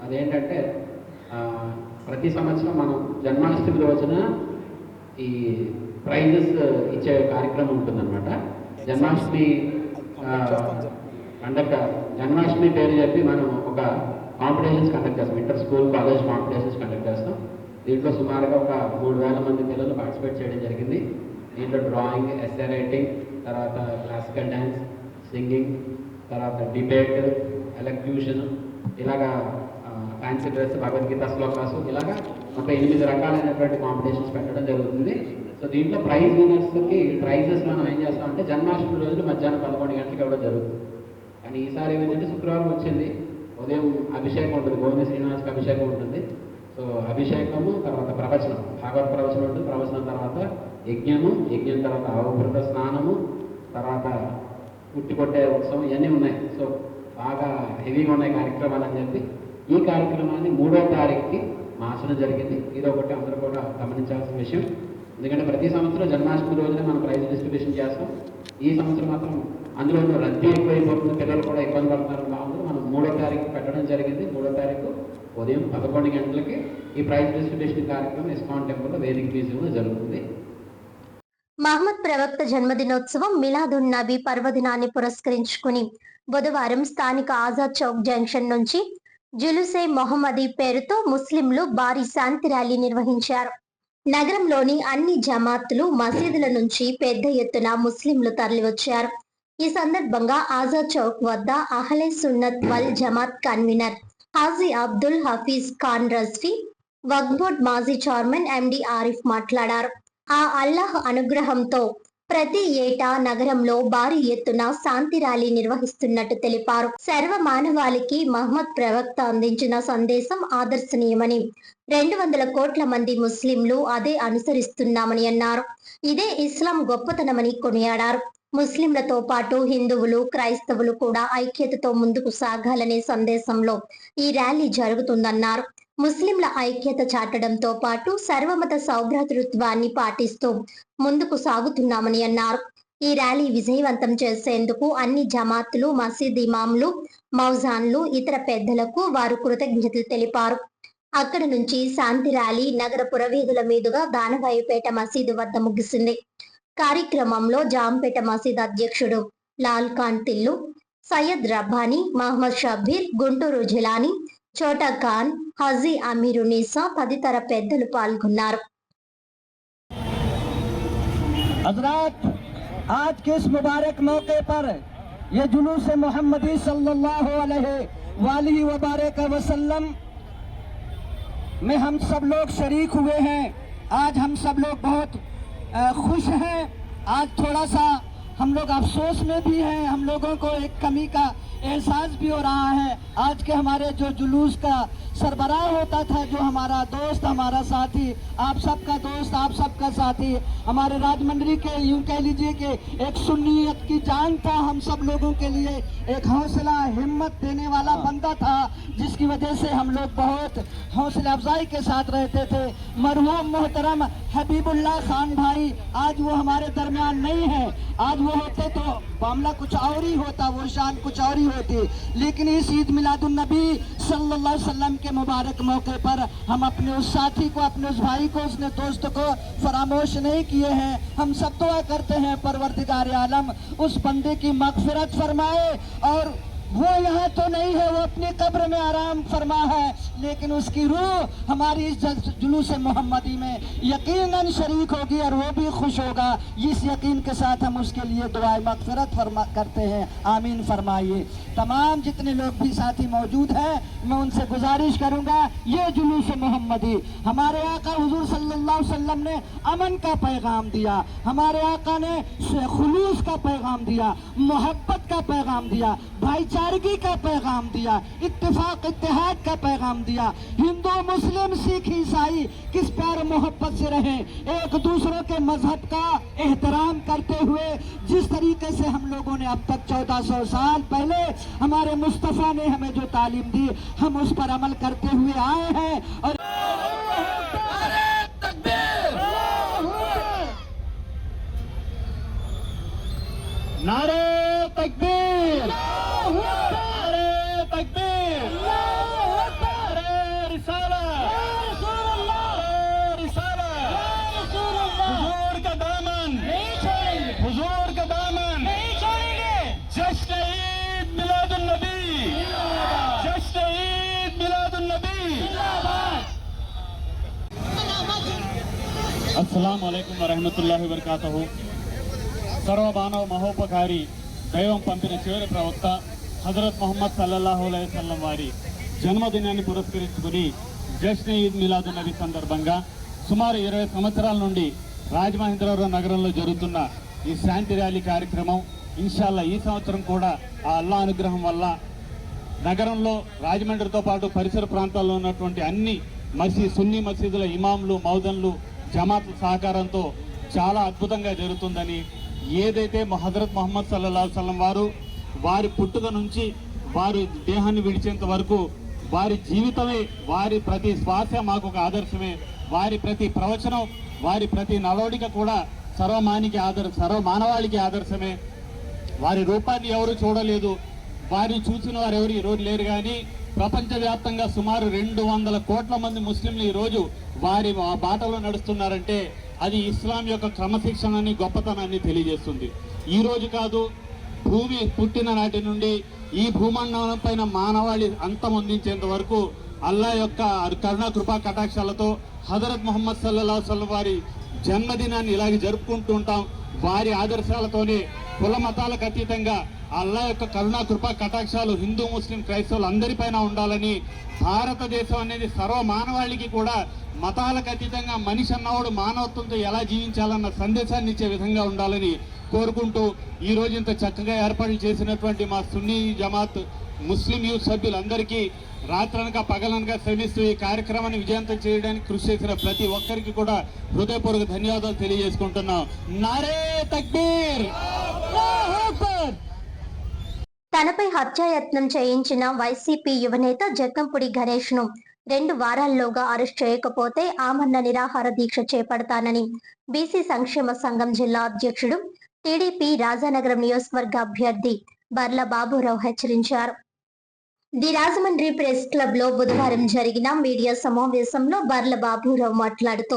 అదేంటంటే ప్రతి సంవత్సరం మనం జన్మాష్టమి రోజున ఈ ప్రైజెస్ ఇచ్చే కార్యక్రమం ఉంటుందన్నమాట. జన్మాష్టమి జన్మాష్టమి పేరు చెప్పి మనం ఒక కాంపిటీషన్స్ కండక్ట్ చేస్తాం. Inter school, college competitions conduct చేస్తాం. దీంట్లో సుమారుగా ఒక 3000 మంది పిల్లలు పార్టిసిపేట్ చేయడం జరిగింది. దీంట్లో డ్రాయింగ్, ఎస్సే రైటింగ్, తర్వాత క్లాసికల్ డ్యాన్స్, సింగింగ్, తర్వాత డిబేట్, ఎలక్యూషన్, ఇలాగా ఫ్యాన్సీ డ్రెస్, భగవద్గీత శ్లోకాసు, ఇలాగా ఒక 8 రకాలైనటువంటి కాంపిటీషన్స్ పెట్టడం జరుగుతుంది. సో దీంట్లో ప్రైజ్ విన్నర్స్కి ప్రైజెస్ మనం ఏం చేస్తామంటే జన్మాష్టమి రోజులు మధ్యాహ్నం 11 గంటలకు ఇవ్వడం జరుగుతుంది. కానీ ఈసారి ఏమైందంటే శుక్రవారం వచ్చింది, ఉదయం అభిషేకం ఉంటుంది, గోవింద శ్రీనివాస్కి అభిషేకం ఉంటుంది. సో అభిషేకము తర్వాత ప్రవచనం, భాగవత ప్రవచనం ఉంటుంది. ప్రవచనం తర్వాత యజ్ఞం తర్వాత అవభృత స్నానము, తర్వాత ఉట్టికొట్టే ఉత్సవం, ఇవన్నీ ఉన్నాయి. సో బాగా హెవీగా ఉన్నాయి కార్యక్రమాలు అని చెప్పి ఈ కార్యక్రమాన్ని 3వ తారీఖుకి మార్చడం జరిగింది. ఇది ఒకటి అందరూ కూడా గమనించాల్సిన విషయం. ఎందుకంటే ప్రతి సంవత్సరం జన్మాష్టమి రోజునే మనం ప్రైజ్ డిస్ట్రిబ్యూషన్ చేస్తాం. ఈ సంవత్సరం మాత్రం అందులో రద్దీ ఎక్కువైపోతుంది, పిల్లలు కూడా ఇబ్బంది పడుతున్నారు. బాగుంది, మనం 3వ తారీఖు పెట్టడం జరిగింది. 3వ తారీఖు ఉదయం 11 గంటలకి ఈ ప్రైజ్ డిస్ట్రిబ్యూషన్ కార్యక్రమం ఇస్కాన్ టెంపుల్లో వేదిక మ్యూజియంలో జరుగుతుంది. మహమ్మద్ ప్రవక్త జన్మదినోత్సవం మిలాదున్ నబీ పర్వదినాన్ని పురస్కరించుకుని బుధవారం స్థానిక ఆజాద్ చౌక్ జంక్షన్ నుంచి జులుసే మొహమ్మదీ పేరుతో ముస్లింలు భారీ శాంతి ర్యాలీ నిర్వహించారు. నగరంలోని అన్ని జమాతులు, మసీదుల నుంచి పెద్ద ఎత్తున ముస్లింలు తరలివచ్చారు. ఈ సందర్భంగా ఆజాద్ చౌక్ వద్ద అహ్లే సున్నత్ వల్ జమాత్ కన్వీనర్ హాజీ అబ్దుల్ హఫీజ్ ఖాన్ రజ్వీ, వక్ఫ్ బోర్డ్ మాజీ చైర్మన్ ఎండి ఆరిఫ్ మాట్లాడారు. ఆ అల్లాహ్ అనుగ్రహంతో ప్రతి ఏటా నగరంలో భారీ ఎత్తున శాంతి ర్యాలీ నిర్వహిస్తున్నట్టు తెలిపారు. సర్వ మానవాళికి మహమ్మద్ ప్రవక్త అందించిన సందేశం ఆదర్శనీయమని, 200 కోట్ల మంది ముస్లింలు అదే అనుసరిస్తున్నామని అన్నారు. ఇదే ఇస్లాం గొప్పతనమని కొనియాడారు. ముస్లింలతో పాటు హిందువులు, క్రైస్తవులు కూడా ఐక్యతతో ముందుకు సాగాలనే సందేశంలో ఈ ర్యాలీ జరుగుతుందన్నారు. ముస్లింల ఐక్యత చాటడంతో పాటు సర్వమత సౌభ్రాతృత్వాన్ని పాటిస్తూ ముందుకు సాగుతున్నామని అన్నారు. ఈ ర్యాలీ విజయవంతం చేసేందుకు అన్ని జమాతులు, మసీద్ ఇమాంలు, మౌజాన్లు, ఇతర పెద్దలకు వారు కృతజ్ఞతలు తెలిపారు. అక్కడ నుంచి శాంతి ర్యాలీ నగర పురవీధుల మీదుగా దానవాయిపేట మసీదు వద్ద ముగిసింది. కార్యక్రమంలో జాంపేట మసీద్ అధ్యక్షుడు లాల్ ఖాన్ తిల్లు, సయ్యద్ రబ్బానీ, మహమ్మద్ షబ్బీర్, గుంటూరు జిలానీ, చోటా ఖాన్, హజీ అమీరునిసా తదితర పెద్దలు పాల్గొన్నారు. हज़रात, आज के इस मुबारक मौके पर ये जुलूस मोहम्मदी सल्लल्लाहु अलैहि वसल्लम में हम सब लोग शरीक हुए हैं। आज हम सब लोग बहुत खुश हैं। आज थोड़ा सा हम लोग अफसोस में भी हैं, हम लोगों को एक कमी का एहसास भी हो रहा है। आज के हमारे जो जुलूस का सरबराह होता था, जो हमारा दोस्त, हमारा साथी, आप सबका दोस्त, आप सबका साथी, हमारे राजमंड्री के यूं कह लीजिए कि एक सुन्नियत की जान था, हम सब लोगों के लिए एक हौसला, हिम्मत देने वाला बंदा था, जिसकी वजह से हम लोग बहुत हौसला अफजाई के साथ रहते थे। मरहूम मोहतरम हबीबुल्लाह खान भाई आज वो हमारे दरमियान नहीं है। आज वो होते तो मामला कुछ और ही होता, वो शान कुछ और ही होती। लेकिन इस ईद मिलादुन नबी सल्लल्लाहु अलैहि वसल्लम के मुबारक मौके पर हम अपने उस साथी को, अपने उस भाई को, उसने दोस्त को फरामोश नहीं किए हैं। हम सब दुआ करते हैं परवरदिगार आलम उस बंदे की मगफिरत फरमाए, और वो यहाँ तो नहीं है, वो अपनी कब्र में आराम फरमा है, लेकिन उसकी रूह हमारी इस जुलूस मोहम्मदी में यकीनन शरीक होगी और वो भी खुश होगा। इस यकीन के साथ हम उसके लिए दुआए मगफिरत करते हैं। आमीन फरमाइए। तमाम जितने लोग भी साथी मौजूद हैं, मैं उनसे गुजारिश करूंगा, ये जुलूस मोहम्मदी हमारे आका हुजूर सल्लल्लाहु अलैहि वसल्लम ने अमन का पैगाम दिया, हमारे आका ने खुलूस का पैगाम दिया, मोहब्बत का पैगाम दिया, भाईचारगी का पैगाम दिया, इत्तेफाक इत्तेहाद का पैगाम दिया। हिंदू, मुस्लिम, सिख, ईसाई किस प्यार मोहब्बत से रहें, एक दूसरे के मजहब का एहतराम करते हुए, जिस तरीके से हम लोगों ने अब तक 1400 साल पहले हमारे मुस्तफ़ा ने हमें जो तालीम दी, हम उस पर अमल करते हुए आए हैं। और नारे तकबीर, नारे तकबीर, नारे रिसालत, हुजूर का दामन नहीं छोड़ेंगे, हुजूर का दामन नहीं छोड़ेंगे। जश्न ईद मिलादुन नबी, जश्न ईद मिलादुन नबी। अस्सलाम वालेकुम वरहमतुल्लाहि वबरकातुहू। సర్వమానవ మహోపకారి దైవం పంపిన చివరి ప్రవక్త హజరత్ మొహమ్మద్ సల్లల్లాహు అలైహి వసల్లం వారి జన్మదినాన్ని పురస్కరించుకుని జశ్న్ ఈద్ మిలాదున్ నబీ సందర్భంగా సుమారు 20 సంవత్సరాల నుండి రాజమహేంద్రవరం నగరంలో జరుగుతున్న ఈ శాంతి ర్యాలీ కార్యక్రమం ఇన్షాల్లా ఈ సంవత్సరం కూడా ఆ అల్లా అనుగ్రహం వల్ల నగరంలో రాజమండ్రితో పాటు పరిసర ప్రాంతాల్లో ఉన్నటువంటి అన్ని సున్నీ మసీదుల ఇమాంలు, మౌదన్లు, జమాత్ సహకారంతో చాలా అద్భుతంగా జరుగుతుందని, ఏదైతే హజరత్ మొహమ్మద్ సల్లల్లాహు అలైహి వసల్లం వారు వారి పుట్టుక నుంచి వారి దేహాన్ని విడిచేంత వరకు వారి జీవితమే, వారి ప్రతి శ్వాస మాకు ఒక ఆదర్శమే, వారి ప్రతి ప్రవచనం, వారి ప్రతి నడవడిక కూడా సర్వమానవాళికి ఆదర్శమే. వారి రూపాన్ని ఎవరు చూడలేదు, వారిని చూసిన వారు ఎవరు ఈరోజు లేరు, కానీ ప్రపంచవ్యాప్తంగా సుమారు 200 కోట్ల మంది ముస్లింలు ఈరోజు వారి బాటలో నడుస్తున్నారంటే అది ఇస్లాం యొక్క క్రమశిక్షణని గొప్పతనాన్ని తెలియజేస్తుంది. ఈ రోజు కాదు, భూమి పుట్టిన నాటి నుండి ఈ భూమండలం పైన మానవాళి అంతమొందించేంత వరకు అల్లా యొక్క కరుణా కృపా కటాక్షాలతో హజరత్ ముహమ్మద్ సల్లల్లాహు అలైహి వసల్లం వారి జన్మదినాన్ని ఇలాగే జరుపుకుంటూ ఉంటాం. వారి ఆదర్శాలతోనే కుల మతాలకు అతీతంగా అల్లా యొక్క కరుణా కృపా కటాక్షాలు హిందూ ముస్లిం క్రైస్తవులు అందరిపైన ఉండాలని, భారతదేశం అనేది సర్వ మానవాళికి కూడా మతాలకు అతీతంగా మనిషి అన్నవాడు మానవత్వంతో ఎలా జీవించాలన్న సందేశాన్ని ఇచ్చే విధంగా ఉండాలని కోరుకుంటూ ఈ రోజు ఇంత చక్కగా ఏర్పాట్లు చేసినటువంటి మా సున్నీ జమాత్ ముస్లిం యూత్ సభ్యులందరికీ రాత్రనక పగలనక శ్రమిస్తూ ఈ కార్యక్రమాన్ని విజయవంతం చేయడానికి కృషి చేసిన ప్రతి ఒక్కరికి కూడా హృదయపూర్వక ధన్యవాదాలు తెలియజేసుకుంటున్నాం. నారే తక్బీర్! తనపై హత్యాయత్నం చేయించిన వైసీపీ యువనేత జక్కంపూడి గణేష్ ను 2 వారాల్లోగా అరెస్ట్ చేయకపోతే ఆమరణ నిరాహార దీక్ష చేపడతానని బీసీ సంక్షేమ సంఘం జిల్లా అధ్యక్షుడు టీడీపీ రాజానగరం నియోజకవర్గ అభ్యర్థి బర్ల బాబురావు హెచ్చరించారు. ది రాజమండ్రి ప్రెస్ క్లబ్ లో బుధవారం జరిగిన మీడియా సమావేశంలో బర్ల బాబురావు మాట్లాడుతూ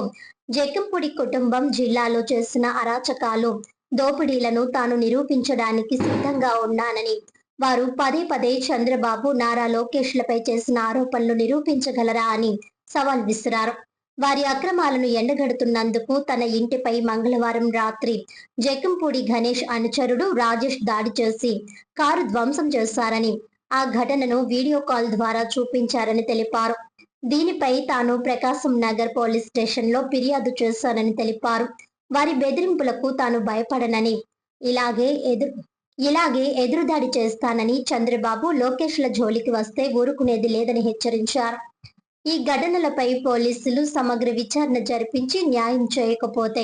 జక్కంపూడి కుటుంబం జిల్లాలో చేసిన అరాచకాలు, దోపిడీలను తాను నిరూపించడానికి సిద్ధంగా ఉన్నానని, వారు పదే చంద్రబాబు, నారా లోకేష్లపై చేసిన ఆరోపణలు నిరూపించగలరా అని సవాల్ విసిరారు. వారి అక్రమాలను ఎండగడుతున్నందుకు తన ఇంటిపై మంగళవారం రాత్రి జక్కంపూడి గణేష్ అనుచరుడు రాజేష్ దాడి చేసి కారు ధ్వంసం చేశారని, ఆ ఘటనను వీడియో కాల్ ద్వారా చూపించారని తెలిపారు. దీనిపై తాను ప్రకాశం నగర్ పోలీస్ స్టేషన్ లో ఫిర్యాదు చేశానని తెలిపారు. వారి బెదిరింపులకు తాను భయపడనని, ఇలాగే ఎదురుదాడి చేస్తానని, చంద్రబాబు, లోకేష్ల జోలికి వస్తే ఊరుకునేది లేదని హెచ్చరించారు. ఈ ఘటనలపై పోలీసులు సమగ్ర విచారణ జరిపించి న్యాయం చేయకపోతే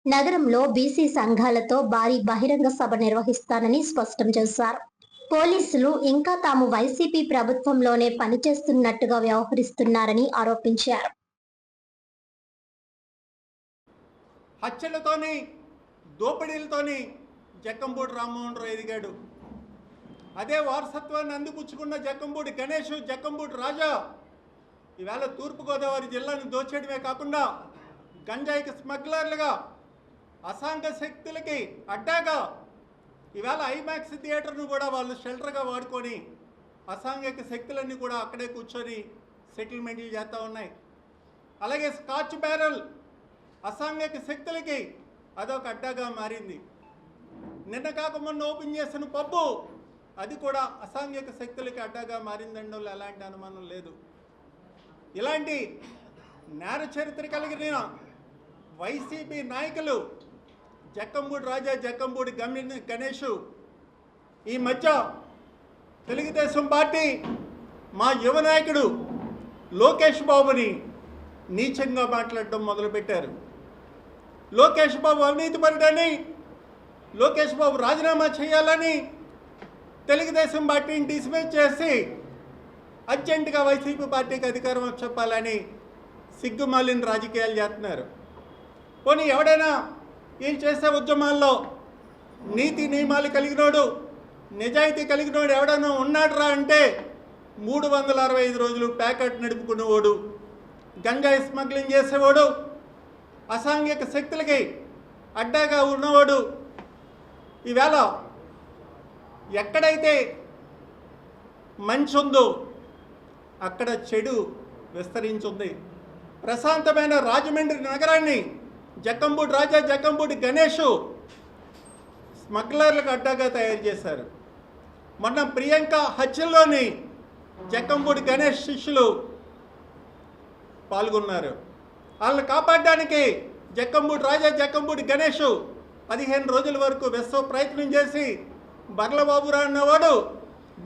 నగరంలో బీసీ సంఘాలతో భారీ బహిరంగ సభ నిర్వహిస్తానని స్పష్టం చేశారు. పోలీసులు ఇంకా తాము వైసీపీ ప్రభుత్వంలోనే పనిచేస్తున్నట్టుగా వ్యవహరిస్తున్నారని ఆరోపించారు. హత్యలతోని, దోపిడీలతోని జక్కంపూడి రామ్మోహన్ రావు ఎదిగాడు. అదే వారసత్వాన్ని అందిపుచ్చుకున్న జక్కంపూడి గణేష్, జక్కంపూడి రాజా ఈవేళ తూర్పుగోదావరి జిల్లాను దోచేయడమే కాకుండా గంజాయికి స్మగ్లర్లుగా, అసాంఘ శక్తులకి అడ్డాగా ఈవేళ ఐమాక్స్ థియేటర్ను కూడా వాళ్ళు షెల్టర్గా వాడుకొని అసాంఘిక శక్తులన్నీ కూడా అక్కడే కూర్చొని సెటిల్మెంట్లు చేస్తూ ఉన్నాయి. అలాగే స్కాచ్ బ్యారల్ అసాంఘిక శక్తులకి అదొక అడ్డాగా మారింది. నిన్న కాక మొన్న ఓపెన్ చేసిన పబ్బు అది కూడా అసాంఘిక శక్తులకి అడ్డాగా మారిందండో ఎలాంటి అనుమానం లేదు. ఇలాంటి నేర చరిత్ర కలిగిన వైసీపీ నాయకులు జక్కంపూడి రాజా, జక్కంపూడి గణేష్ ఈ మధ్య తెలుగుదేశం పార్టీ మా యువ నాయకుడు లోకేష్ బాబుని నీచంగా మాట్లాడడం మొదలుపెట్టారు. లోకేష్ బాబు అవినీతిపరుడని, లోకేష్ బాబు రాజీనామా చేయాలని తెలుగుదేశం పార్టీని డిస్మిస్ చేసి అర్జెంటుగా వైసీపీ పార్టీకి అధికారం చెప్పాలని సిగ్గుమాలిన రాజకీయాలు చేస్తున్నారు. పోనీ ఎవడైనా వీళ్ళు చేసే ఉద్యమాల్లో నీతి నియమాలు కలిగినోడు, నిజాయితీ కలిగినోడు ఎవడైనా ఉన్నాడురా అంటే 365 రోజులు ప్యాకెట్ నడుపుకునేవాడు, గంజాయి స్మగ్లింగ్ చేసేవాడు, అసాంఘిక శక్తులకి అడ్డాగా ఉన్నవాడు. ఈవేళ ఎక్కడైతే మంచి ఉందో అక్కడ చెడు విస్తరించుంది. ప్రశాంతమైన రాజమండ్రి నగరాన్ని జక్కంపూడి రాజా, జక్కంపూడి గణేష్ స్మగ్లర్లకు అడ్డాగా తయారు చేశారు. మొన్న ప్రియాంక హత్యలోని జక్కంపూడి గణేష్ శిష్యులు పాల్గొన్నారు. వాళ్ళని కాపాడడానికి జక్కంపూడి రాజా, జక్కంపూడి గణేష్ 15 రోజుల వరకు విశ్వ ప్రయత్నం చేసి బర్లబాబురావు అన్నవాడు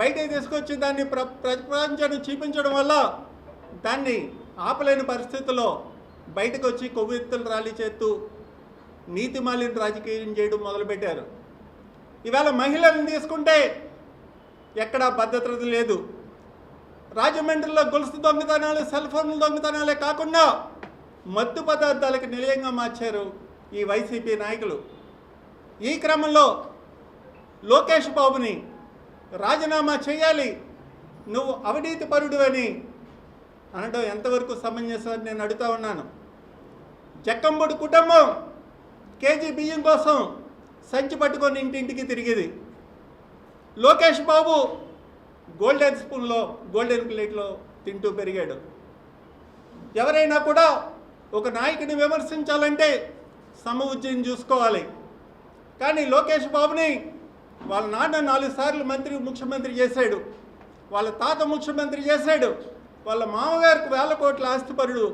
బయటకు తీసుకొచ్చి దాన్ని ప్రపంచాన్ని చూపించడం వల్ల దాన్ని ఆపలేని పరిస్థితుల్లో బయటకు వచ్చి కొవ్వెత్తులు ర్యాలీ చేస్తూ నీతిమాలిన రాజకీయం చేయడం మొదలుపెట్టారు. ఇవాళ మహిళలను తీసుకుంటే ఎక్కడా భద్రత లేదు. రాజమండ్రిలో గొలుసు దొంగతనాలు, సెల్ ఫోన్ల దొంగతనాలే కాకుండా మత్తు పదార్థాలకు నిలయంగా మార్చారు ఈ వైసీపీ నాయకులు. ఈ క్రమంలో లోకేష్ బాబుని రాజీనామా చేయాలి, నువ్వు అవినీతి పరుడు అని అనడం ఎంతవరకు సమంజసం అని నేను అడుగుతా ఉన్నాను. జక్కంబుడి కుటుంబం కేజీ బియ్యం కోసం సంచి పట్టుకొని ఇంటింటికి తిరిగేది. లోకేష్ బాబు గోల్డెన్ స్పూన్లో గోల్డెన్ ప్లేట్లో తింటూ పెరిగాడు. ఎవరైనా కూడా ఒక నాయకుడిని విమర్శించాలంటే సమవుజ్యం చూసుకోవాలి. కానీ లోకేష్ బాబుని వాళ్ళ నాన్న 4 సార్లు ముఖ్యమంత్రి చేశాడు, వాళ్ళ తాత ముఖ్యమంత్రి చేశాడు, వాళ్ళ మామగారికి 1000 కోట్ల ఆస్తిపరుడు.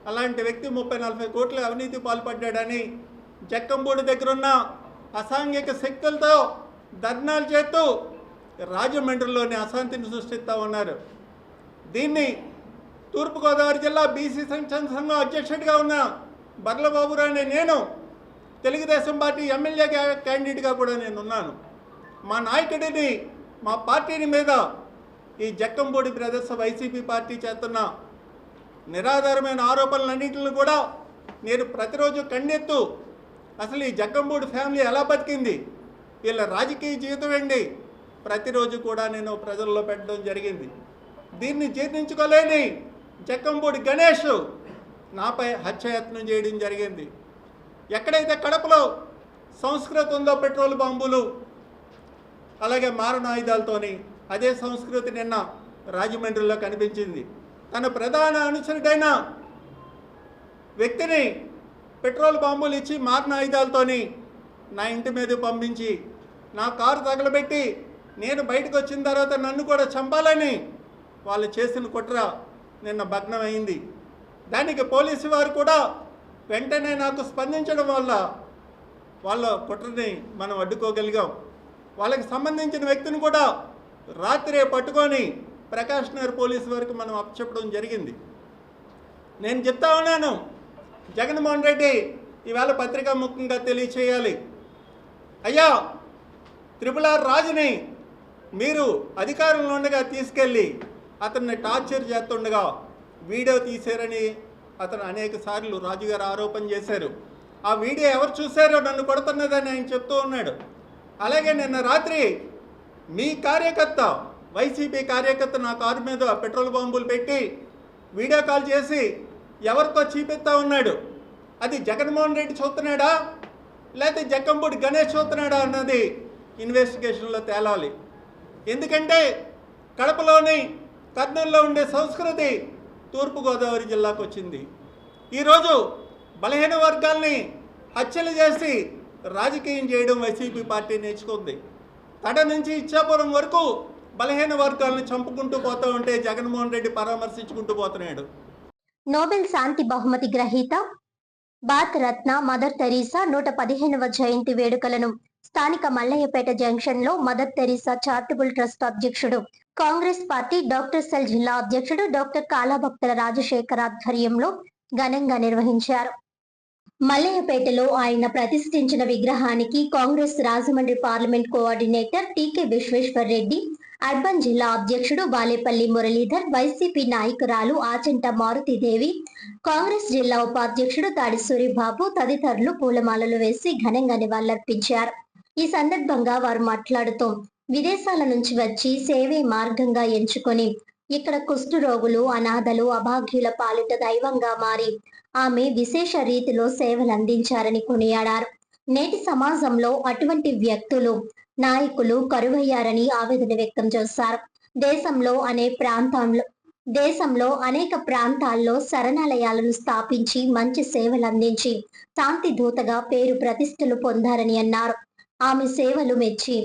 అలాంటి వ్యక్తి 30-40 కోట్ల అవినీతి పాల్పడ్డాడని జక్కంబూడి దగ్గరున్న అసాంఘిక శక్తులతో ధర్నాలు చేస్తూ రాజమండ్రిలోని అశాంతిని సృష్టిస్తూ ఉన్నారు. దీన్ని తూర్పుగోదావరి జిల్లా బీసీ సంక్షేమ సంఘం అధ్యక్షుడిగా ఉన్న బర్లబాబురావు అనే నేను తెలుగుదేశం పార్టీ ఎమ్మెల్యే క్యాండిడేట్గా కూడా నేను ఉన్నాను. మా నాయకుడిని, మా పార్టీని మీద ఈ జక్కంబూడి బ్రదర్స్ వైసీపీ పార్టీ చేస్తున్న నిరాధారమైన ఆరోపణలన్నింటిని కూడా నేను ప్రతిరోజు కన్నెత్తు అసలు ఈ జక్కంబూడి ఫ్యామిలీ ఎలా బతికింది, వీళ్ళ రాజకీయ జీవితం ఏంటి, ప్రతిరోజు కూడా నేను ప్రజల్లో పెట్టడం జరిగింది. దీన్ని జీర్ణించుకోలేని జక్కంబూడి గణేష్ నాపై హత్యాయత్నం చేయడం జరిగింది. ఎక్కడైతే కడపలో సంస్కృతి ఉందో పెట్రోల్ బాంబులు అలాగే మారణాయుధాలతోని అదే సంస్కృతి నిన్న రాజమండ్రిలో కనిపించింది. తన ప్రధాన అనుచరుడైన వ్యక్తిని పెట్రోల్ బాంబులు ఇచ్చి మారణాయుధాలతోని నా ఇంటి మీద పంపించి నా కారు తగలబెట్టి నేను బయటకు వచ్చిన తర్వాత నన్ను కూడా చంపాలని వాళ్ళు చేసిన కుట్ర నిన్న భగ్నమైంది. దానికి పోలీసు వారు కూడా వెంటనే నాకు స్పందించడం వల్ల వాళ్ళ కుట్రని మనం అడ్డుకోగలిగాం. వాళ్ళకి సంబంధించిన వ్యక్తిని కూడా రాత్రే పట్టుకొని ప్రకాష్ నగర్ పోలీసు వరకు మనం అప్పచెప్పడం జరిగింది. నేను చెప్తా ఉన్నాను, జగన్మోహన్ రెడ్డి ఈవేళ పత్రికా ముఖ్యంగా తెలియచేయాలి. అయ్యా, RRR రాజుని మీరు అధికారంలో ఉండగా తీసుకెళ్ళి అతన్ని టార్చర్ చేస్తుండగా వీడియో తీశారని అతను అనేక సార్లు రాజుగారు ఆరోపణ చేశారు. ఆ వీడియో ఎవరు చూశారో నన్ను కొడుతున్నదని ఆయన చెప్తూ ఉన్నాడు. అలాగే నిన్న రాత్రి మీ కార్యకర్త, వైసీపీ కార్యకర్త నా కారు మీద పెట్రోల్ బాంబులు పెట్టి వీడియో కాల్ చేసి ఎవరితో చూపిస్తూ ఉన్నాడు. అది జగన్మోహన్ రెడ్డి చూస్తున్నాడా లేకపోతే జక్కంబూడి గణేష్ చూస్తున్నాడా అన్నది ఇన్వెస్టిగేషన్లో తేలాలి. ఎందుకంటే కడపలోని కర్నూలులో ఉండే సంస్కృతి తూర్పుగోదావరి జిల్లాకు వచ్చింది. ఈరోజు బలహీన వర్గాల్ని హత్యలు చేసి రాజకీయం చేయడం వైసీపీ పార్టీ నేర్చుకుంది. తడ నుంచి ఇచ్చాపురం వరకు బలహీన వర్గాలను చంపుకుంటూ పోతూ ఉంటే జగన్మోహన్ రెడ్డి పరామర్శించుకుంటూ పోతున్నాడు. నోబెల్ శాంతి బహుమతి గ్రహీత భారత రత్న మదర్ తెరీసా 115వ జయంతి వేడుకలను స్థానిక మల్లయ్యపేట జంక్షన్ లో మదర్ తెరీసా చారిటబుల్ ట్రస్ట్ అధ్యక్షుడు, కాంగ్రెస్ పార్టీ డాక్టర్ సెల్ జిల్లా అధ్యక్షుడు డాక్టర్ కాళభక్తుల రాజశేఖర్ ఆధ్వర్యంలో ఘనంగా నిర్వహించారు. మల్లయ్యపేటలో ఆయన ప్రతిష్ఠించిన విగ్రహానికి కాంగ్రెస్ రాజమండ్రి పార్లమెంట్ కోఆర్డినేటర్ టీకే విశ్వేశ్వర్ రెడ్డి, అర్బన్ జిల్లా అధ్యక్షుడు బాలేపల్లి మురళీధర్, వైసీపీ నాయకురాలు ఆచంట మారుతిదేవి, కాంగ్రెస్ జిల్లా ఉపాధ్యక్షుడు తాడి సూరిబాబు తదితరులు పూలమాలలు వేసి ఘనంగా నివాళులర్పించారు. ఈ సందర్భంగా వారు మాట్లాడుతూ, విదేశాల నుంచి వచ్చి సేవే మార్గంగా ఎంచుకొని ఇక్కడ కుష్టు రోగులు, అనాథలు, అభాగ్యుల పాలిట దైవంగా మారి ఆమె విశేష రీతిలో సేవలు అందించారని కొనియాడారు. నేటి సమాజంలో అటువంటి వ్యక్తులు, నాయకులు కరువయ్యారని ఆవేదన వ్యక్తం చేశారు. దేశంలో అనేక ప్రాంతాల్లో శరణాలయాలను స్థాపించి మంచి సేవలు అందించి శాంతి దూతగా పేరు ప్రతిష్టలు పొందారని అన్నారు. ఆమె సేవలు మెచ్చి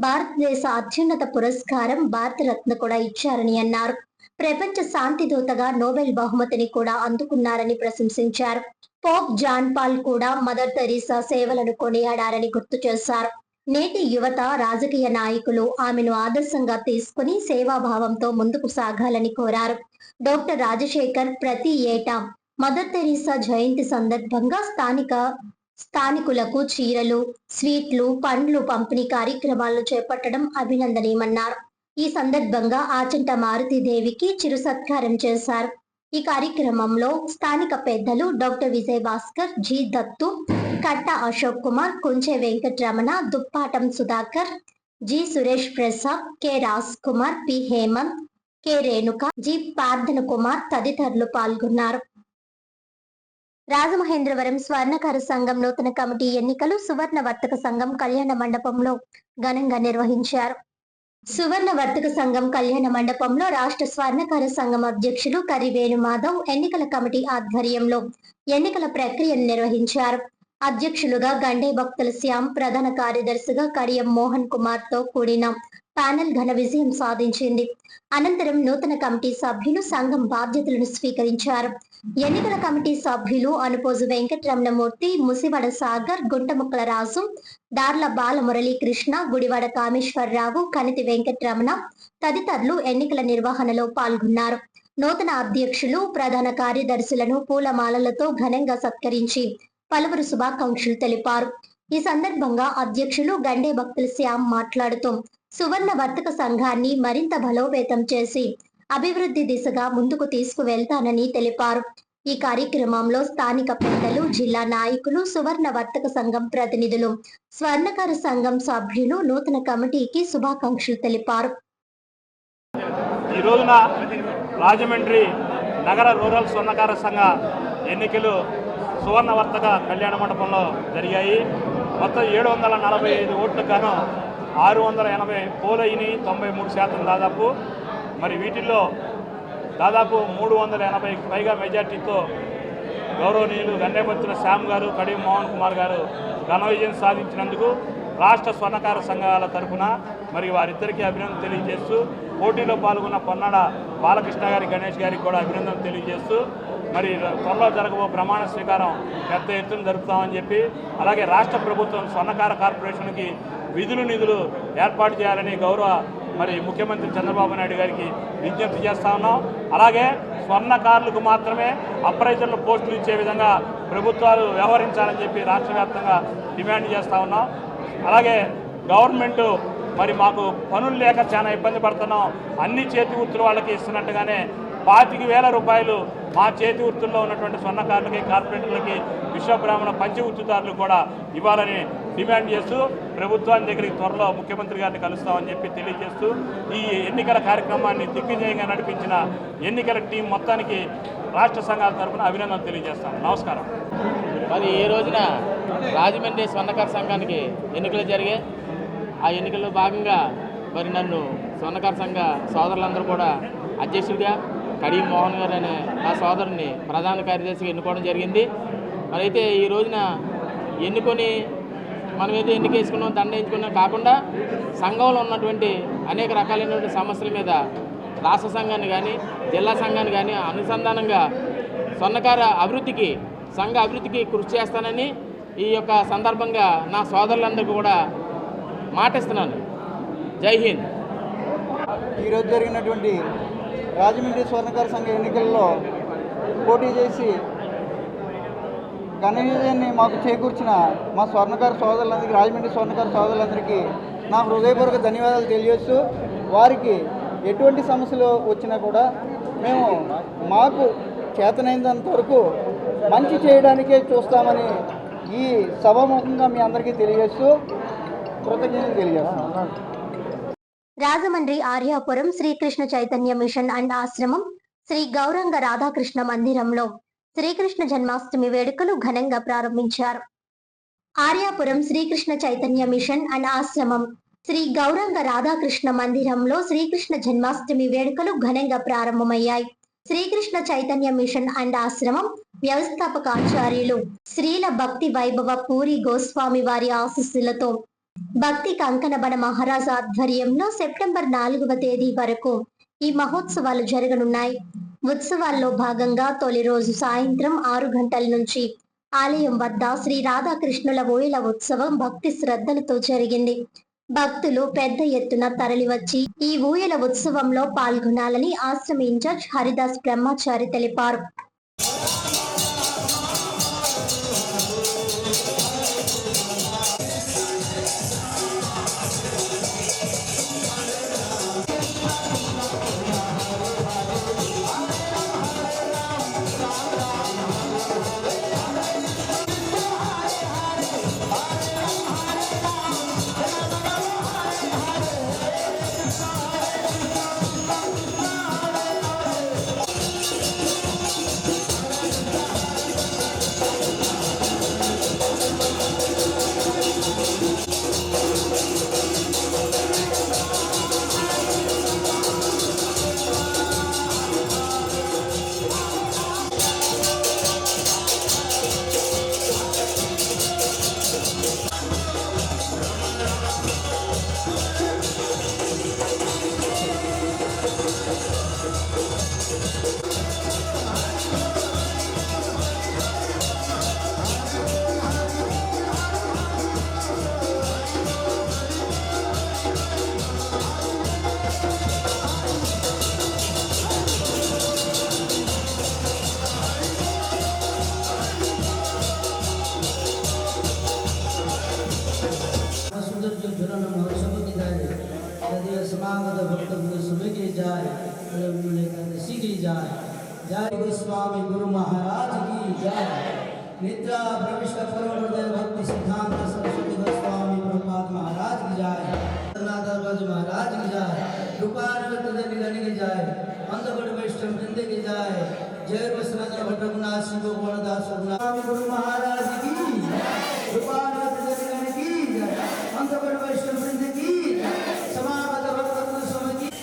భారతదేశ అత్యున్నత పురస్కారం భారతరత్న కూడా ఇచ్చారని అన్నారు. ప్రపంచ శాంతి దూతగా నోబెల్ బహుమతిని కూడా అందుకున్నారని ప్రశంసించారు. పోప్ జాన్ పాల్ కూడా మదర్ తెరీసా సేవలను కొనియాడారని గుర్తు చేశారు. నేటి యువత, రాజకీయ నాయకులు ఆమెను ఆదర్శంగా తీసుకుని సేవాభావంతో ముందుకు సాగాలని కోరారు. డాక్టర్ రాజశేఖర్ ప్రతి ఏటా మదర్ తెరీసా జయంతి సందర్భంగా స్థానికులకు చీరలు, స్వీట్లు, పండ్లు పంపిణీ కార్యక్రమాలను చేపట్టడం అభినందనీయమన్నారు. ఈ సందర్భంగా ఆచంట మారుతిదేవికి చిరు సత్కారం చేశారు. ఈ కార్యక్రమంలో స్థానిక పెద్దలు doctor Vijay Bhaskar, G Dattu, Katta Ashok Kumar, Kunche Venkataramana, Duppatam Sudhakar, G Suresh Prasad, K Raj Kumar, P Hemanth, K Renuka, G Prarthana Kumar తదితరులు పాల్గొన్నారు. రాజమహేంద్రవరం స్వర్ణకార సంఘం నూతన కమిటీ ఎన్నికలు సువర్ణ వర్తక సంఘం కళ్యాణ మండపంలో ఘనంగా నిర్వహించారు. సువర్ణ వర్తక సంఘం కళ్యాణ మండపంలో రాష్ట్ర స్వర్ణకార సంఘం అధ్యక్షులు కరి వేణుమాధవ్ ఎన్నికల కమిటీ ఆధ్వర్యంలో ఎన్నికల ప్రక్రియను నిర్వహించారు. అధ్యక్షులుగా గండే భక్తుల శ్యామ్, ప్రధాన కార్యదర్శిగా కడియం మోహన్ కుమార్ తో కూడిన ప్యానెల్ ఘన విజయం సాధించింది. అనంతరం నూతన కమిటీ సభ్యులు సంఘం బాధ్యతలను స్వీకరించారు. ఎన్నికల కమిటీ సభ్యులు అనుపోజు వెంకటరమణమూర్తి, ముసివడ సాగర్, గుంటముక్కల రాజు, దార్ల బాల మురళీకృష్ణ, గుడివాడ కామేశ్వరరావు, కనితి వెంకటరమణ తదితరులు ఎన్నికల నిర్వహణలో పాల్గొన్నారు. నూతన అధ్యక్షులు, ప్రధాన కార్యదర్శులను పూలమాలలతో ఘనంగా సత్కరించి పలువురు శుభాకాంక్షలు తెలిపారు. ఈ సందర్భంగా అధ్యక్షులు గండే భక్తుల శ్యామ్ మాట్లాడుతూ సువర్ణ వర్తక సంఘాన్ని మరింత బలోపేతం చేసి అభివృద్ధి దిశగా ముందుకు తీసుకువెళ్తానని తెలిపారు. ఈ కార్యక్రమంలో స్థానిక పెద్దలు, జిల్లా నాయకులు, సువర్ణ వర్తక సంఘం ప్రతినిధులు, స్వర్ణకార సంఘం సభ్యులు నూతన కమిటీకి శుభాకాంక్షలు తెలిపారు. ఈ రోజున రాజమండ్రి నగర రూరల్ స్వర్ణకార సంఘ ఎన్నికలు సువర్ణ వర్తక కళ్యాణ మండపంలో జరిగాయి. మొత్తం 745 ఓట్లకు గాను 680 పోలైనవి, 93% దాదాపు. మరి వీటిల్లో దాదాపు 380కి పైగా మెజార్టీతో గౌరవనీయులు గండేపత్తుల శ్యామ్ గారు, కడియం మోహన్ కుమార్ గారు ఘన విజయం సాధించినందుకు రాష్ట్ర స్వర్ణకార సంఘాల తరఫున మరి వారిద్దరికీ అభినందన తెలియజేస్తూ, పోటీలో పాల్గొన్న పొన్నాడ బాలకృష్ణ గారి, గణేష్ గారికి కూడా అభినందన తెలియజేస్తూ, మరి త్వరలో జరగబో ప్రమాణ స్వీకారం పెద్ద ఎత్తున జరుపుతామని చెప్పి, అలాగే రాష్ట్ర ప్రభుత్వం స్వర్ణకార కార్పొరేషన్కి నిధులు ఏర్పాటు చేయాలని గౌరవ మరి ముఖ్యమంత్రి చంద్రబాబు నాయుడు గారికి విజ్ఞప్తి చేస్తా ఉన్నాం. అలాగే స్వర్ణకారులకు మాత్రమే అప్రైజర్లు పోస్టులు ఇచ్చే విధంగా ప్రభుత్వాలు వ్యవహరించాలని చెప్పి రాష్ట్ర వ్యాప్తంగా డిమాండ్ చేస్తూ ఉన్నాం. అలాగే గవర్నమెంట్ మరి మాకు పనులు లేక చాలా ఇబ్బంది పడుతున్నాం, అన్ని చేతి వృత్తుల వాళ్ళకి ఇస్తున్నట్టుగానే 25,000 రూపాయలు మా చేతి వృత్తుల్లో ఉన్నటువంటి స్వర్ణకారులకి, కార్పొరేటర్లకి, విశ్వబ్రాహ్మణ పంచవృత్తిదారులు కూడా ఇవ్వాలని డిమాండ్ చేస్తూ ప్రభుత్వాన్ని దగ్గరికి త్వరలో ముఖ్యమంత్రి గారిని కలుస్తామని చెప్పి తెలియజేస్తూ, ఈ ఎన్నికల కార్యక్రమాన్ని దిగ్విజయంగా నడిపించిన ఎన్నికల టీం మొత్తానికి రాష్ట్ర సంఘాల తరఫున అభినందనలు తెలియజేస్తాం. నమస్కారం. మరి ఈ రోజున రాజమండ్రి స్వర్ణకార సంఘానికి ఎన్నికలు జరిగాయి. ఆ ఎన్నికల్లో భాగంగా మరి నన్ను స్వర్ణకార సంఘ సోదరులందరూ కూడా అధ్యక్షుడిగా, కడియం మోహన్ గారు అనే నా సోదరుని ప్రధాన కార్యదర్శిగా ఎన్నుకోవడం జరిగింది. మరి అయితే ఈ రోజున ఎన్నుకొని మనం ఏదో ఎన్నికేసుకున్నాం, దండ వేయించుకున్నాం కాకుండా సంఘంలో ఉన్నటువంటి అనేక రకాలైనటువంటి సమస్యల మీద రాష్ట్ర సంఘాన్ని కానీ, జిల్లా సంఘాన్ని కానీ అనుసంధానంగా స్వర్ణకార అభివృద్ధికి, సంఘ అభివృద్ధికి కృషి చేస్తానని ఈ యొక్క సందర్భంగా నా సోదరులందరికీ కూడా మాటిస్తున్నాను. జై హింద్. ఈరోజు జరిగినటువంటి రాజమండ్రి స్వర్ణకార సంఘ ఎన్నికల్లో పోటీ చేసి ఘన విజయాన్ని మాకు చేకూర్చిన మా స్వర్ణకార సోదరులందరికీ, రాజమండ్రి స్వర్ణకార సోదరులందరికీ నా హృదయపూర్వక ధన్యవాదాలు తెలియజేస్తూ, వారికి ఎటువంటి సమస్యలు వచ్చినా కూడా మేము మాకు చేతనైనంత వరకు మంచి చేయడానికే చూస్తామని ఈ సభాముఖంగా మీ అందరికీ తెలియజేస్తూ కృతజ్ఞతలు తెలియజేస్తున్నాం. రాజమండ్రి ఆర్యాపురం శ్రీకృష్ణ చైతన్య మిషన్ అండ్ ఆశ్రమం శ్రీ గౌరంగ రాధాకృష్ణ మందిరంలో శ్రీకృష్ణ జన్మాష్టమి వేడుకలు ఘనంగా ప్రారంభించారు. ఆర్యాపురం శ్రీకృష్ణ చైతన్య మిషన్ అండ్ ఆశ్రమం శ్రీ గౌరంగ రాధాకృష్ణ మందిరంలో శ్రీకృష్ణ జన్మాష్టమి వేడుకలు ఘనంగా ప్రారంభమయ్యాయి. శ్రీకృష్ణ చైతన్య మిషన్ అండ్ ఆశ్రమం వ్యవస్థాపక ఆచార్యులు శ్రీల భక్తి వైభవ పూరి గోస్వామి వారి ఆశీస్సులతో భక్తి కంకణబణ మహారాజ్ ఆధ్వర్యంలో సెప్టెంబర్ 4వ తేదీ వరకు ఈ మహోత్సవాలు జరగనున్నాయి. ఉత్సవాల్లో భాగంగా తొలి రోజు సాయంత్రం 6 గంటల నుంచి ఆలయం వద్ద శ్రీ రాధాకృష్ణుల ఊయల ఉత్సవం భక్తి శ్రద్ధలతో జరిగింది. భక్తులు పెద్ద ఎత్తున తరలివచ్చి ఈ ఊయల ఉత్సవంలో పాల్గొనాలని ఆశ్రమ ఇన్ఛార్జ్ హరిదాస్ బ్రహ్మచారి తెలిపారు. समागत भक्तवृंद सुबह की जाए, लेकर सीखी जाए। जय गोस्वामी गुरु महाराज की जय। निद्रा प्रविष्ट करो हृदय भक्ति सिद्धांत सरस्वती गोस्वामी प्रभुपाद महाराज की जय। नाथ महाराज की जय। रूपानुगत निगन की जय। अंधगढ़ वैष्णव वृंद की जय। जय वसनाथ भट्टनाथ शिव गोणदास स्वामी गुरु महाराज की रूपानुगत निगन की जय। अंधगढ़ वैष्णव वृंद की जय। समागत भक्त स्वामी की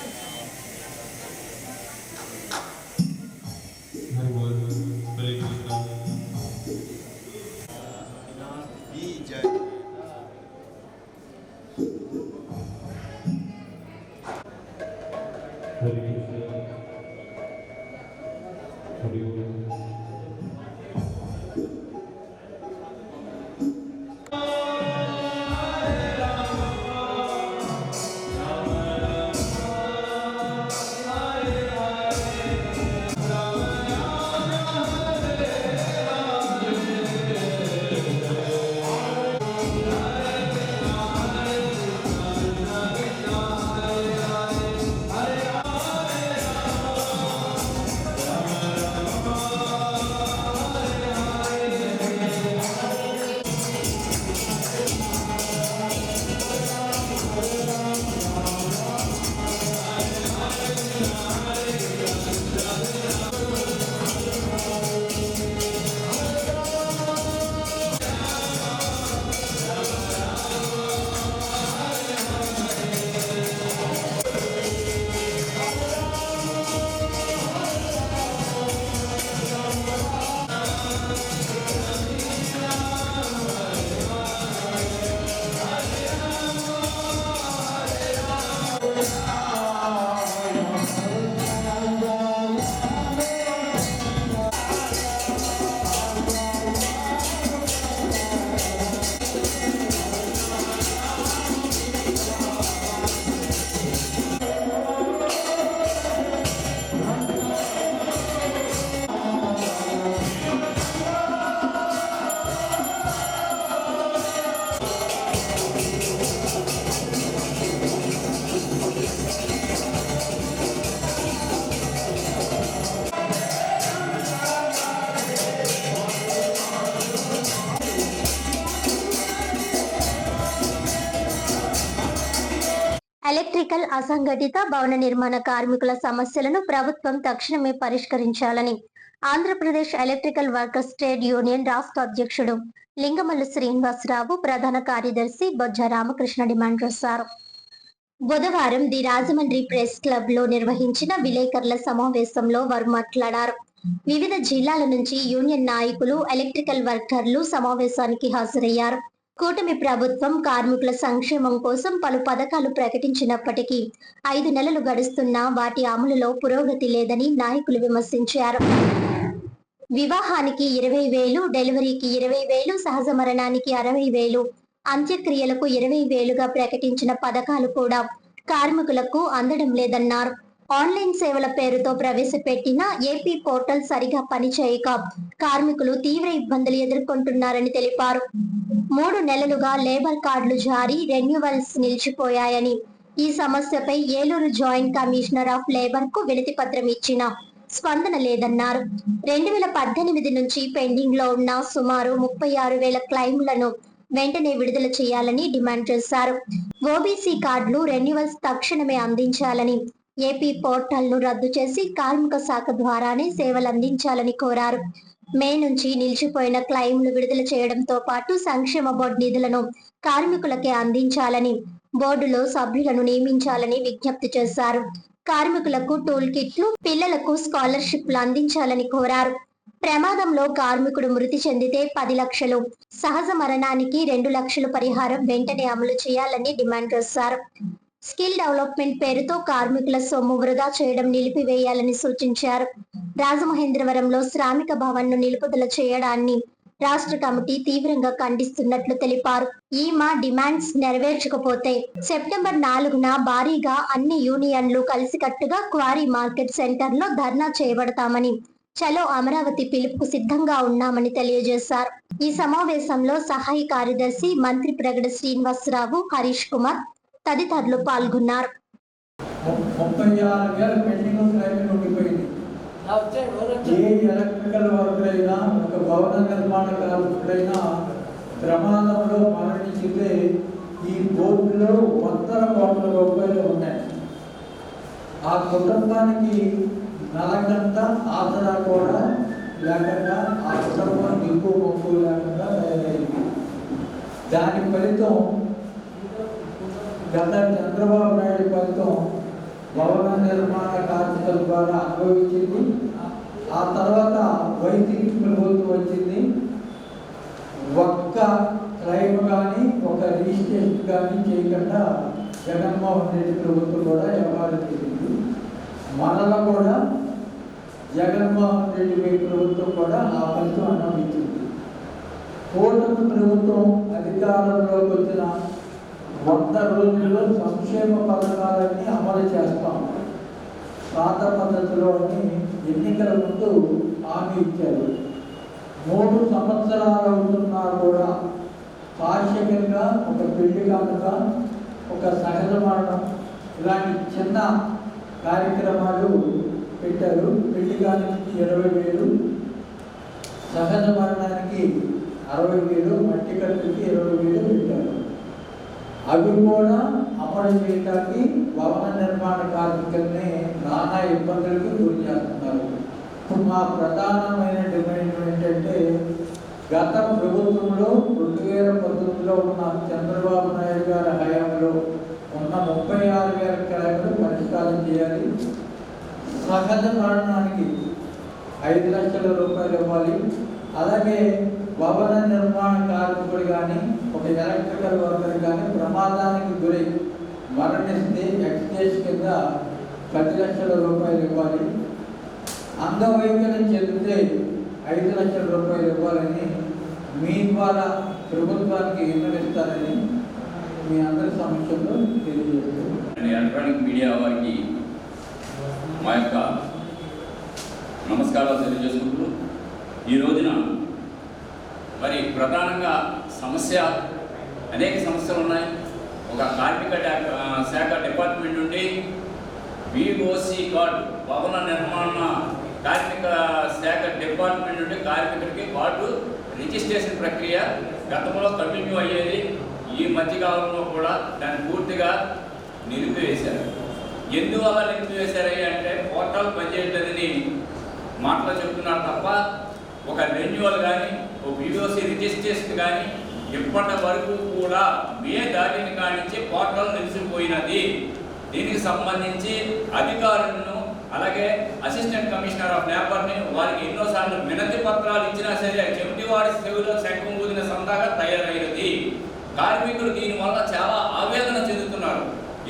ఎలక్ట్రికల్ అసంఘటిత భవన నిర్మాణ కార్మికుల సమస్యలను ప్రభుత్వం తక్షణమే పరిష్కరించాలని Andhra Pradesh electrical workers trade union రాష్ట్ర అధ్యక్షుడు లింగమల్లు శ్రీనివాసరావు, ప్రధాన కార్యదర్శి బొజ్జ రామకృష్ణ డిమాండ్ చేశారు. బుధవారం ది రాజమండ్రి ప్రెస్ క్లబ్ లో నిర్వహించిన విలేకరుల సమావేశంలో వారు మాట్లాడారు. వివిధ జిల్లాల నుంచి యూనియన్ నాయకులు, ఎలక్ట్రికల్ వర్కర్లు సమావేశానికి హాజరయ్యారు. కూటమి ప్రభుత్వం కార్మికుల సంక్షేమం కోసం పలు పథకాలు ప్రకటించినప్పటికీ 5 నెలలు గడుస్తున్నా వాటి అమలులో పురోగతి లేదని నాయకులు విమర్శించారు. వివాహానికి 20,000, డెలివరీకి 20,000, సహజ మరణానికి 60,000, అంత్యక్రియలకు 20,000గా ప్రకటించిన పథకాలు కూడా కార్మికులకు అందడం లేదన్నారు. ఆన్లైన్ సేవల పేరుతో ప్రవేశపెట్టిన ఏపీ పోర్టల్ సరిగా పనిచేయక కార్మికులు తీవ్ర ఇబ్బందులు ఎదుర్కొంటున్నారని తెలిపారు. 3 నెలలుగా లేబర్ కార్డులు జారీ, రెన్యువల్స్ నిలిచిపోయాయని, ఈ సమస్యపై Eluru joint commissioner of labour కు వినతి పత్రం ఇచ్చినా స్పందన లేదన్నారు. 2018 నుంచి పెండింగ్ లో ఉన్న సుమారు 36,000 క్లెయిమ్లను వెంటనే విడుదల చేయాలని డిమాండ్ చేశారు. ఓబీసీ కార్డులు రెన్యువల్స్ తక్షణమే అందించాలని, ఏపీ పోర్టల్ ను రద్దు చేసి కార్మిక శాఖ ద్వారానే సేవలు అందించాలని కోరారు. మే నుంచి నిలిచిపోయిన క్లెయిమ్లు విడుదల చేయడంతో పాటు సంక్షేమ బోర్డు నిధులను కార్మికులకే అందించాలని, బోర్డులో సభ్యులను నియమించాలని విజ్ఞప్తి చేశారు. కార్మికులకు టూల్ కిట్లు, పిల్లలకు స్కాలర్షిప్లు అందించాలని కోరారు. ప్రమాదంలో కార్మికుడు మృతి చెందితే 10 లక్షలు, సహజ మరణానికి 2 లక్షలు పరిహారం వెంటనే అమలు చేయాలని డిమాండ్ చేశారు. స్కిల్ డెవలప్మెంట్ పేరుతో కార్మికుల సొమ్ము వృధా చేయడం నిలిపివేయాలని సూచించారు. రాజమహేంద్రవరంలో శ్రామిక భవన్ ను నిలుపుదల చేయడాన్ని రాష్ట్ర కమిటీ తీవ్రంగా ఖండిస్తున్నట్లు తెలిపారు. ఈ మా డిమాండ్స్ నెరవేర్చకపోతే సెప్టెంబర్ 4న భారీగా అన్ని యూనియన్లు కలిసికట్టుగా క్వారీ మార్కెట్ సెంటర్ లో ధర్నా చేయబడతామని, చలో అమరావతి పిలుపుకు సిద్ధంగా ఉన్నామని తెలియజేశారు. ఈ సమావేశంలో సహాయ కార్యదర్శి మంత్రి ప్రగడ శ్రీనివాసరావు, హరీష్ కుమార్ తదితరులు పాల్గొన్నారు. 36,000 పెండింగ్ క్లైమ్ ఉండిపోయింది. ఏ ఎలక్ట్రికల్ వర్కులైనా, ఒక భవన నిర్మాణ కార్మికుడైనా ప్రమాదంలో మరణించితే ఈ బోర్డులో 100 కోట్ల రూపాయలు ఉన్నాయి. ఆ కుటుంబానికి నలగంట ఆసరా కూడా లేకుండా ఆ కుటుంబం దిక్కు మొక్కు లేకుండా తయారైంది. దాని ఫలితం గత చంద్రబాబు నాయుడు ఫలితం భవన నిర్మాణ కార్మికుల ద్వారా అనుభవించింది. ఆ తర్వాత వైసీపీ ప్రభుత్వం వచ్చింది. ఒక్క క్లైమ్ కానీ ఒక రిజిస్ట్రేషన్ కానీ చేయకుండా జగన్మోహన్ రెడ్డి ప్రభుత్వం కూడా వ్యవహారం చేసింది. మనలో కూడా జగన్మోహన్ రెడ్డి ప్రభుత్వం కూడా ఆ ఫలితం అనుభవించింది. కూటమి ప్రభుత్వం అధికారంలోకి వచ్చిన 100 రోజుల్లో సంక్షేమ పథకాలన్నీ అమలు చేస్తాం. పాత పద్ధతిలోని ఎన్నికల ముందు హామీ ఇచ్చారు. 3 సంవత్సరాలు అవుతున్నా కూడా పాక్షికంగా ఒక పెళ్లి కానుక, ఒక సహజ మరణం ఇలాంటి చిన్న కార్యక్రమాలు పెట్టారు. పెళ్లి కానుకకి 20,000, సహజ మరణానికి 60,000, మట్టి ఖర్చుకి 20,000 పెట్టారు. అవి కూడా అమలు చేయడానికి భవన నిర్మాణ కార్మికుల్ని నానా ఇబ్బందులకు గురి చేస్తున్నారు. ఇప్పుడు మా ప్రధానమైన డిమాండ్ ఏంటంటే, గత ప్రభుత్వంలో 2019లో ఉన్న చంద్రబాబు నాయుడు గారి హయాంలో ఉన్న 36,000 క్లైములు పరిష్కారం చేయాలి. సహజ మరణానికి 5 లక్షల రూపాయలు ఇవ్వాలి. అలాగే భవన నిర్మాణ కార్మికుడు కానీ, ఒక ఎలక్ట్రికల్ వర్కర్ కానీ ప్రమాదానికి గురై మరణిస్తే ఎక్స్కేస్ కింద 10 లక్షల రూపాయలు ఇవ్వాలి. అంగవైకల్యం చెందితే 5 లక్షల రూపాయలు ఇవ్వాలని మీ ద్వారా ప్రభుత్వానికి విన్నవిస్తారని మీ అందరి సమక్షంలో తెలియజేస్తున్నాను. ఎలక్ట్రానిక్ మీడియా వారికి మా యొక్క నమస్కారాలు తెలియజేసుకుంటూ, ఈ రోజున మరి ప్రధానంగా అనేక సమస్యలు ఉన్నాయి. ఒక కార్మిక శాఖ డిపార్ట్మెంట్ నుండి విఓసి కార్డు, భవన నిర్మాణ కార్మిక శాఖ డిపార్ట్మెంట్ నుండి కార్మికుడికి కార్డు రిజిస్ట్రేషన్ ప్రక్రియ గతంలో కంటిన్యూ అయ్యేది. ఈ మధ్యకాలంలో కూడా దాన్ని పూర్తిగా నిలిపివేశారు. ఎందువల్ల నిలిపివేశారని అంటే పోర్టల్ పనిచేయట్లేదని మాటలు చెప్తున్నారు తప్ప ఒక రెన్యువల్ కానీ, ఒక విఓసి రిజిస్ట్రేషన్ కానీ ఇప్పటి వరకు కూడా మే దాటిని కానించి పోర్టల్ నిలిచిపోయినది. దీనికి సంబంధించి అధికారులను, అలాగే అసిస్టెంట్ కమిషనర్ ఆఫ్ లేబర్ని వారికి ఎన్నోసార్లు వినతి పత్రాలు ఇచ్చినా సరే చెవిటివాడి సేవలో శంఖం ఊదిన సందాగా తయారైనది. కార్మికులు దీనివల్ల చాలా ఆవేదన చెందుతున్నారు.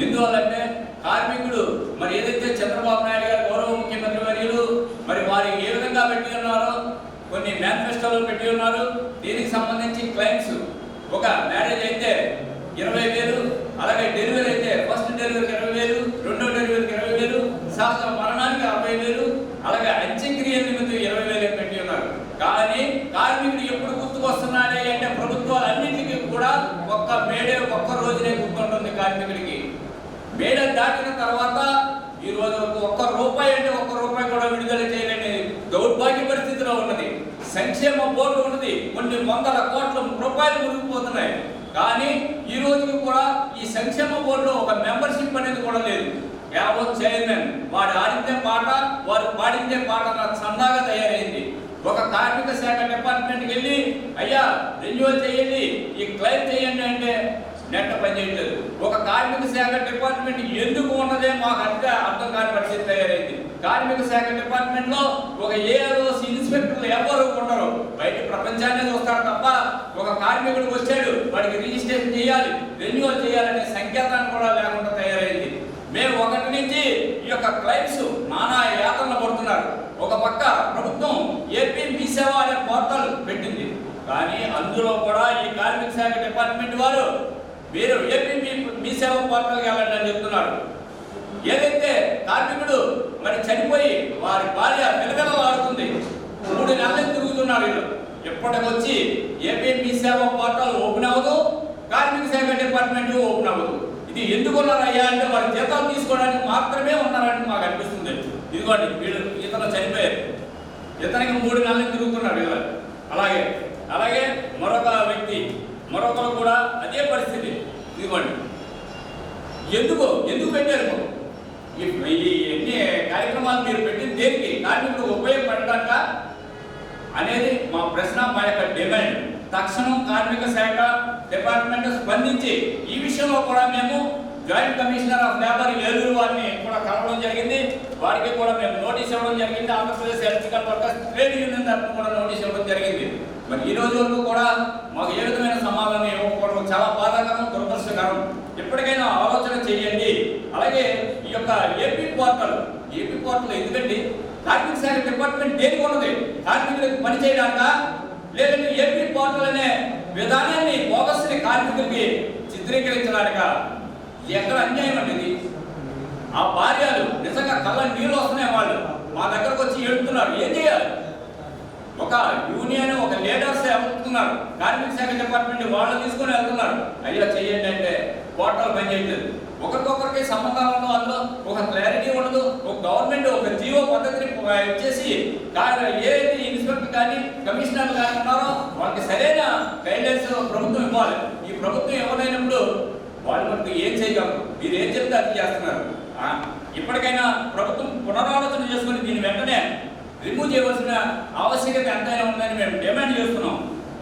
ఎందువల్లంటే కార్మికుడు మరి ఏదైతే చంద్రబాబు నాయుడు గారు గౌరవ ముఖ్యమంత్రి వర్యులు మరి వారి ఏ విధంగా పెట్టి ఉన్నారో కొన్ని మేనిఫెస్టోలో పెట్టి ఉన్నారు. దీనికి సంబంధించి క్లైమ్స్, ఒక మ్యారేజ్ అయితే 20,000, అలాగే డెలివరీ అయితే ఫస్ట్ డెలివరీకి 20,000, రెండో డెలివరీకి 20,000, సహజ మరణానికి 60,000, అలాగే అంత్యక్రియ నిమిత్తం 20,000 పెట్టి ఉన్నారు. కానీ కార్మికుడు ఎప్పుడు గుర్తుకొస్తున్నాడే అంటే ప్రభుత్వాలన్నింటికీ కూడా ఒక్క రోజునే గుర్తుంటుంది కార్మికుడికి. మేడ దాటిన తర్వాత ఈ రోజు ఒక్క రూపాయి అంటే ఒక్క రూపాయి కూడా విడుదల చేయలేని దౌర్భాగ్య పరిస్థితిలో ఉన్నది. సంక్షేమ బోర్డు ఉన్నది, కొన్ని 100 కోట్ల రూపాయలు మునిగిపోతున్నాయి. కానీ ఈ రోజుకి కూడా ఈ సంక్షేమ బోర్డులో ఒక మెంబర్షిప్ అనేది కూడా లేదు. కేవలం చైర్మన్ వాడు ఆడిందే పాట, వారు పాడిందే పాట సందాగా తయారైంది. ఒక కార్మిక శాఖ డిపార్ట్మెంట్కి వెళ్ళి అయ్యా రెన్యువల్ చేయండి, ఈ క్లెయిమ్ చేయండి అంటే నెట్ పనిచేయట్లేదు. ఒక కార్మిక శాఖ డిపార్ట్మెంట్ ఎందుకు ఉన్నదే మాకు అర్థం కాని పరిస్థితి తయారైంది. కార్మిక శాఖ డిపార్ట్మెంట్ లో ఒక ఏఆర్ఓస్ ఇన్స్పెక్టర్లు ఎవరు ఉండరు, బయట ప్రపంచాన్ని చూస్తారు తప్ప ఒక కార్మికుడికి వచ్చాడు వాడికి రిజిస్ట్రేషన్ చేయాలి, రెన్యువల్ చేయాలనే సంకేతాన్ని కూడా లేకుండా తయారైంది. మేము 1 నుంచి ఈ యొక్క క్లైమ్స్ నానా యాతనలు పడుతున్నారు. ఒక పక్క ప్రభుత్వం ఏపీ మీ సేవ అనే పోర్టల్ పెట్టింది, కానీ అందులో కూడా ఈ కార్మిక శాఖ డిపార్ట్మెంట్ వారు మీరు ఏపీ మీ సేవ పోర్టల్కి వెళ్ళండి అని చెప్తున్నారు. ఏదైతే కార్మికుడు మరి చనిపోయి వారి భార్య వెలగలలాడుతుంది, 3 నెలలు తిరుగుతున్నారు వీళ్ళు. ఎప్పటికొచ్చి ఏపీ మీ సేవ పోర్టల్ ఓపెన్ అవ్వదు, కార్మిక శాఖ డిపార్ట్మెంట్ ఓపెన్ అవ్వదు. ఇది ఎందుకు ఉన్నారయ్యా అంటే వాళ్ళ జీతాలు తీసుకోవడానికి మాత్రమే ఉన్నారని మాకు అనిపిస్తుంది. ఇదిగోండి వీళ్ళు ఇతను చనిపోయారు, ఇతనికి 3 నెలలు తిరుగుతున్నారు వీళ్ళు. అలాగే మరొక వ్యక్తి మరొకరు కూడా అదే పరిస్థితి. ఇదిగోండి ఎందుకు పెట్టారు ఈ ఎన్ని కార్యక్రమాలు మీరు పెట్టింది దేనికి? కార్మికులు ఉపయోగపడటాక అనేది మా ప్రశ్న, మా యొక్క డిమాండ్. తక్షణం కార్మిక శాఖ డిపార్ట్మెంట్ స్పందించి ఈ విషయంలో కూడా మేము joint commissioner of labour Eluru వారిని కూడా కలవడం జరిగింది. వారికి కూడా మేము నోటీస్ ఇవ్వడం జరిగింది. Andhra Pradesh electrical workers trade union తరఫున కూడా నోటీస్ ఇవ్వడం జరిగింది. మరి ఈ రోజు వరకు కూడా మాకు ఏ విధమైన సమాధానం ఇవ్వకపోవడం చాలా బాధాకరం, దురదృష్టకరం. ఎప్పటికైనా ఆలోచన చేయండి. అలాగే ఈ యొక్క ఏపీ పోర్టల్ ఎందుకండి? కార్మిక శాఖ డిపార్ట్మెంట్ దేనికి ఉన్నది? కార్మికులకు పని చేయడానికా, లేదంటే ఏపీ పోర్టల్ అనే విధానాన్ని బోగస్ని కార్మికులకి చిత్రీకరించడానికా? ఎక్కడ అన్యాయం అండి ఇది? ఆ భార్యలు నిజంగా కళ్ళ నీళ్ళు వస్తున్నాయి. వాళ్ళు మా దగ్గరకు వచ్చి ఏడుతున్నారు. ఏం చేయాలి? ఒక యూనియన్, ఒక లీడర్స్ వెళ్తున్నారు, కార్మిక శాఖ డిపార్ట్మెంట్ వాళ్ళు తీసుకొని వెళ్తున్నారు. అయ్యా చెయ్యండి అంటే పోర్టల్ పని చేయట్లేదు. ఒకరికొకరికి సంబంధాలు ఉండవు, అందులో ఒక క్లారిటీ ఉండదు. ఒక గవర్నమెంట్ ఒక జీవో పద్ధతిని ఇచ్చేసి ఏదైతే ఇన్స్పెక్టర్ కానీ కమిషనర్ కానీ ఉన్నారో వాళ్ళకి సరైన గైడ్లైన్స్ ప్రభుత్వం ఇవ్వాలి. ఈ ప్రభుత్వం ఇవ్వలేనప్పుడు వాళ్ళు మనకు ఏం చేయగలరు? మీరు ఏం చెప్తే అది చేస్తున్నారు. ఇప్పటికైనా ప్రభుత్వం పునరాలోచన చేసుకుని దీన్ని వెంటనే రిమూవ్ చేయవలసిన ఆవశ్యకత ఎంతైనా ఉందని మేము డిమాండ్ చేస్తున్నాం.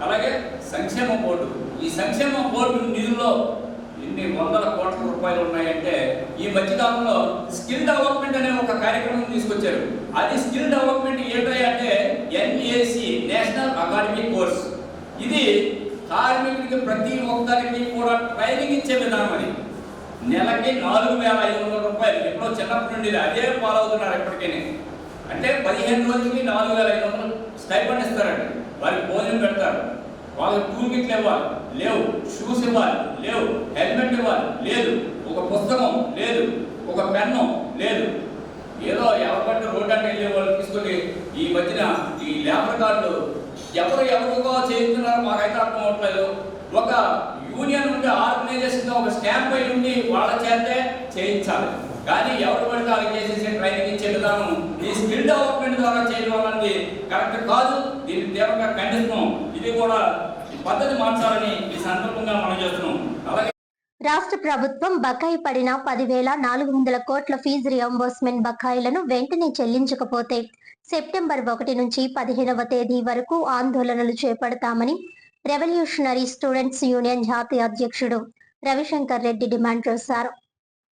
అలాగే సంక్షేమ బోర్డు, ఈ సంక్షేమ బోర్డు నిధుల్లో ఎన్ని వందల కోట్ల రూపాయలు ఉన్నాయంటే ఈ మధ్యకాలంలో స్కిల్ డెవలప్మెంట్ అనే ఒక కార్యక్రమం తీసుకొచ్చారు. అది స్కిల్ డెవలప్మెంట్ ఏంటంటే NAC, నేషనల్ అకాడమిక్ కోర్స్. ఇది కార్మికుడికి ప్రతి ఒక్కరికి కూడా ట్రైనింగ్ ఇచ్చే విధానం. అది నెలకి 4,500 రూపాయలు. ఎప్పుడో చిన్నప్పటి నుండి అదే ఫాలో అవుతున్నారు ఎప్పటికైనా. అంటే 15 రోజులకి 4,500 స్టైపెండ్ ఇస్తారండి. వారికి భోజనం పెడతారు, వాళ్ళకి టూల్ కిట్లు ఇవ్వాలి, లేవు. షూస్ ఇవ్వాలి, లేవు. హెల్మెట్ ఇవ్వాలి, లేదు. ఒక పుస్తకం లేదు, ఒక పెన్ను లేదు. ఏదో ఎవరికంటే రోడ్డు అంటే వెళ్ళే వాళ్ళు తీసుకొని ఈ మధ్యన ఈ లేబర్ కార్డులు ఎవరికో చేస్తున్నారో మాకైతే అర్థం అవట్లేదు. ఒక యూనియన్ ఉండి ఆర్గనైజేషన్ ఒక స్టాంప్ అయి ఉండి వాళ్ళ చేతే చేయించాలి. కానీ ఎవరు పడితే వాళ్ళకి చేసేసి ట్రైనింగ్ ఇచ్చే విధానం ఈ స్కిల్ డెవలప్మెంట్ ద్వారా చేయడం అనేది కరెక్ట్ కాదు. దీన్ని తీవ్రంగా ఖండిస్తున్నాం. ఇది కూడా ఈ పద్ధతి మార్చాలని ఈ సందర్భంగా మనం చేస్తున్నాం. అలాగే రాష్ట్ర ప్రభుత్వం బకాయి పడిన 10,400 కోట్ల ఫీజు రియంబర్స్మెంట్ బకాయిలను వెంటనే చెల్లించకపోతే సెప్టెంబర్ 1 నుంచి 15వ తేదీ వరకు ఆందోళనలు చేపడతామని రెవల్యూషనరీ స్టూడెంట్స్ యూనియన్ జాతీయ అధ్యక్షుడు రవిశంకర్ రెడ్డి డిమాండ్ చేశారు.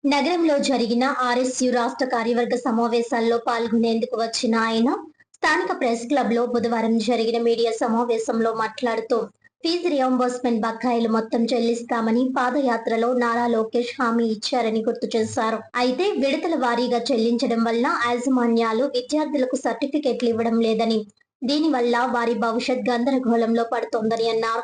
నగరంలో జరిగిన RSU రాష్ట్ర కార్యవర్గ సమావేశాల్లో పాల్గొనేందుకు వచ్చిన ఆయన స్థానిక ప్రెస్ క్లబ్ లో బుధవారం జరిగిన మీడియా సమావేశంలో మాట్లాడుతూ ఫీజు రియంబర్స్మెంట్ బకాయిలు మొత్తం చెల్లిస్తామని పాదయాత్రలో నారా లోకేష్ హామీ ఇచ్చారని గుర్తు చేశారు. అయితే విడతల వారీగా చెల్లించడం వల్ల యాజమాన్యాలు విద్యార్థులకు సర్టిఫికెట్లు ఇవ్వడం లేదని, దీనివల్ల వారి భవిష్యత్ గందరగోళంలో పడుతోందని అన్నారు.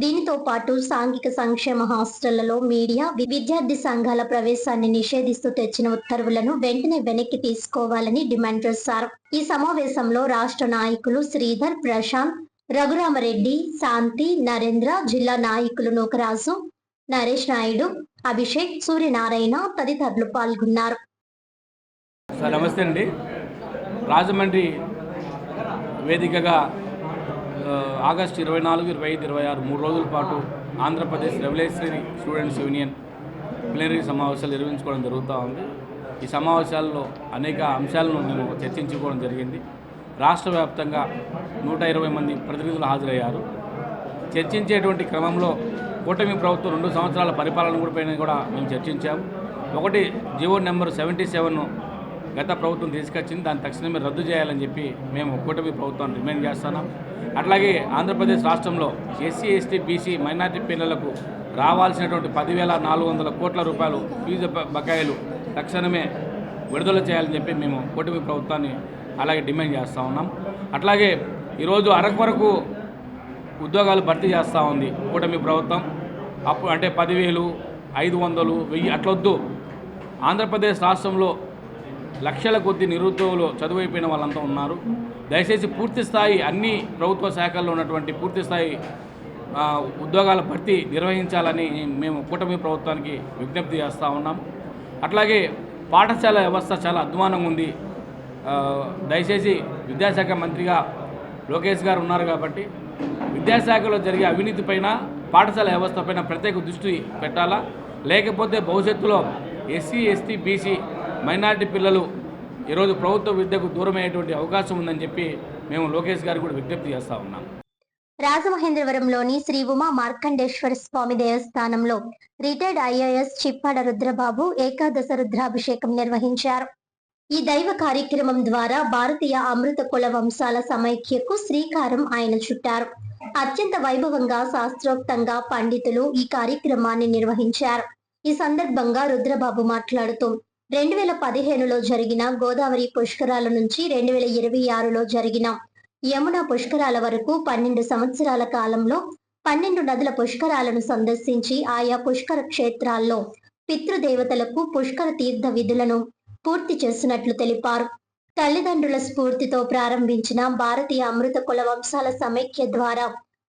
దీనితో పాటు సాంఘిక సంక్షేమ హాస్టళ్లలో మీడియా, విద్యార్థి సంఘాల ప్రవేశాన్ని నిషేధిస్తూ తెచ్చిన ఉత్తర్వులను వెంటనే వెనక్కి తీసుకోవాలని డిమాండ్ చేశారు. ఈ సమావేశంలో రాష్ట్ర నాయకులు శ్రీధర్, ప్రశాంత్, రఘురామరెడ్డి, శాంతి, నరేంద్ర, జిల్లా నాయకులు నూకరాజు, నరేష్ నాయుడు, అభిషేక్, సూర్యనారాయణ తదితరులు పాల్గొన్నారు. నమస్తే అండి. రాజమండ్రి వేదికగా ఆగస్టు 24, 25, 26 3 రోజుల పాటు Andhra Pradesh revolutionary students union plenary సమావేశాలు నిర్వహించుకోవడం జరుగుతూ ఉంది. ఈ సమావేశాల్లో అనేక అంశాలను మేము చర్చించుకోవడం జరిగింది. రాష్ట్ర వ్యాప్తంగా 120 మంది ప్రతినిధులు హాజరయ్యారు. చర్చించేటువంటి క్రమంలో కూటమి ప్రభుత్వం 2 సంవత్సరాల పరిపాలన పైన కూడా మేము చర్చించాము. ఒకటి జీవో నెంబర్ 77 గత ప్రభుత్వం తీసుకొచ్చింది, దాన్ని తక్షణమే రద్దు చేయాలని చెప్పి మేము కూటమి ప్రభుత్వాన్ని డిమాండ్ చేస్తున్నాం. అట్లాగే ఆంధ్రప్రదేశ్ రాష్ట్రంలో SC, ST, BC మైనారిటీ పిల్లలకు రావాల్సినటువంటి 10,400 కోట్ల రూపాయలు ఫీజు బకాయిలు తక్షణమే విడుదల చేయాలని చెప్పి మేము కూటమి ప్రభుత్వాన్ని అలాగే డిమాండ్ చేస్తూ ఉన్నాం. అట్లాగే ఈరోజు అరకు వరకు ఉద్యోగాలు భర్తీ చేస్తూ ఉంది కూటమి ప్రభుత్వం. అప్పుడు అంటే 10,000, 500, 1000 అట్లొద్దు. ఆంధ్రప్రదేశ్ రాష్ట్రంలో లక్షల కొద్ది నిరుద్యోగులు చదువైపోయిన వాళ్ళంతా ఉన్నారు. దయచేసి పూర్తి స్థాయి అన్ని ప్రభుత్వ శాఖల్లో ఉన్నటువంటి పూర్తి స్థాయి ఉద్యోగాల భర్తీ నిర్వహించాలని మేము కూటమి ప్రభుత్వానికి విజ్ఞప్తి చేస్తూ ఉన్నాం. అట్లాగే పాఠశాల వ్యవస్థ చాలా అధ్వానంగా ఉంది. దయచేసి విద్యాశాఖ మంత్రిగా లోకేష్ గారు ఉన్నారు కాబట్టి విద్యాశాఖలో జరిగే అవినీతి పైన, పాఠశాల వ్యవస్థ పైన ప్రత్యేక దృష్టి పెట్టాలా. లేకపోతే భవిష్యత్తులో ఎస్సీ, ఎస్టీ, బీసీ, మైనారిటీ పిల్లలు ఈరోజు ప్రభుత్వ విద్యకు దూరమయ్యేటువంటి అవకాశం ఉందని చెప్పి మేము లోకేష్ గారు కూడా విజ్ఞప్తి చేస్తూ ఉన్నాం. రాజమహేంద్రవరంలోని శ్రీ ఉమా మార్కండేశ్వర స్వామి దేవస్థానంలో రిటైర్డ్ ఐఏఎస్ చిప్పాడ రుద్రబాబు ఏకాదశ రుద్రాభిషేకం నిర్వహించారు. ఈ దైవ కార్యక్రమం ద్వారా భారతీయ అమృత కుల వంశాల సమైక్యకు శ్రీకారం ఆయన చుట్టారు. అత్యంత వైభవంగా, శాస్త్రోక్తంగా పండితులు ఈ కార్యక్రమాన్ని నిర్వహించారు. ఈ సందర్భంగా రుద్రబాబు మాట్లాడుతూ 2015లో జరిగిన గోదావరి పుష్కరాల నుంచి 2026లో జరిగిన యమునా పుష్కరాల వరకు 12 సంవత్సరాల కాలంలో 12 నదుల పుష్కరాలను సందర్శించి ఆయా పుష్కర క్షేత్రాల్లో పితృదేవతలకు పుష్కర తీర్థ విధులను పూర్తి చేసినట్లు తెలిపారు. తల్లిదండ్రుల స్ఫూర్తితో ప్రారంభించిన భారతీయ అమృత కుల వంశాల సమైక్య ద్వారా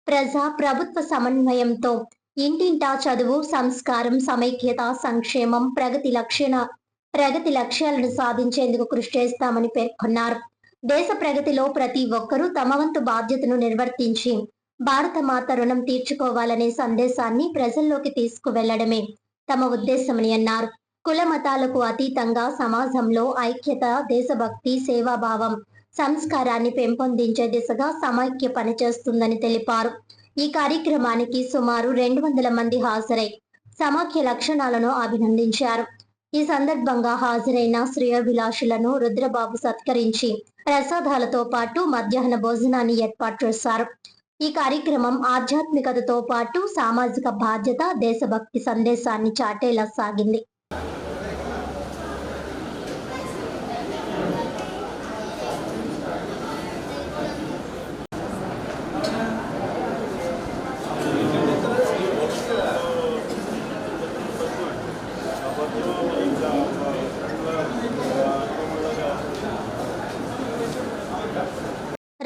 ప్రజా ప్రభుత్వ సమన్వయంతో ఇంటింటా చదువు, సంస్కారం, సమైక్యత, సంక్షేమం, ప్రగతి లక్ష్యాలను సాధించేందుకు కృషి చేస్తామని పేర్కొన్నారు. దేశ ప్రగతిలో ప్రతి ఒక్కరూ తమ వంతు బాధ్యతను నిర్వర్తించి భారత మాత రుణం తీర్చుకోవాలనే సందేశాన్ని ప్రజల్లోకి తీసుకువెళ్లడమే తమ ఉద్దేశమని అన్నారు. కుల మతాలకు అతీతంగా సమాజంలో ఐక్యత, దేశభక్తి, సేవాభావం, సంస్కారాన్ని పెంపొందించే దిశగా సమైక్య పనిచేస్తుందని తెలిపారు. ఈ కార్యక్రమానికి సుమారు 200 మంది హాజరై సమాఖ్య లక్షణాలను అభినందించారు. ఈ సందర్భంగా హాజరైన శ్రేయోభిలాషులను రుద్రబాబు సత్కరించి ప్రసాదాలతో పాటు మధ్యాహ్న భోజనాన్ని ఏర్పాటు చేశారు. ఈ కార్యక్రమం ఆధ్యాత్మికతతో పాటు సామాజిక బాధ్యత, దేశభక్తి సందేశాన్ని చాటేలా సాగింది.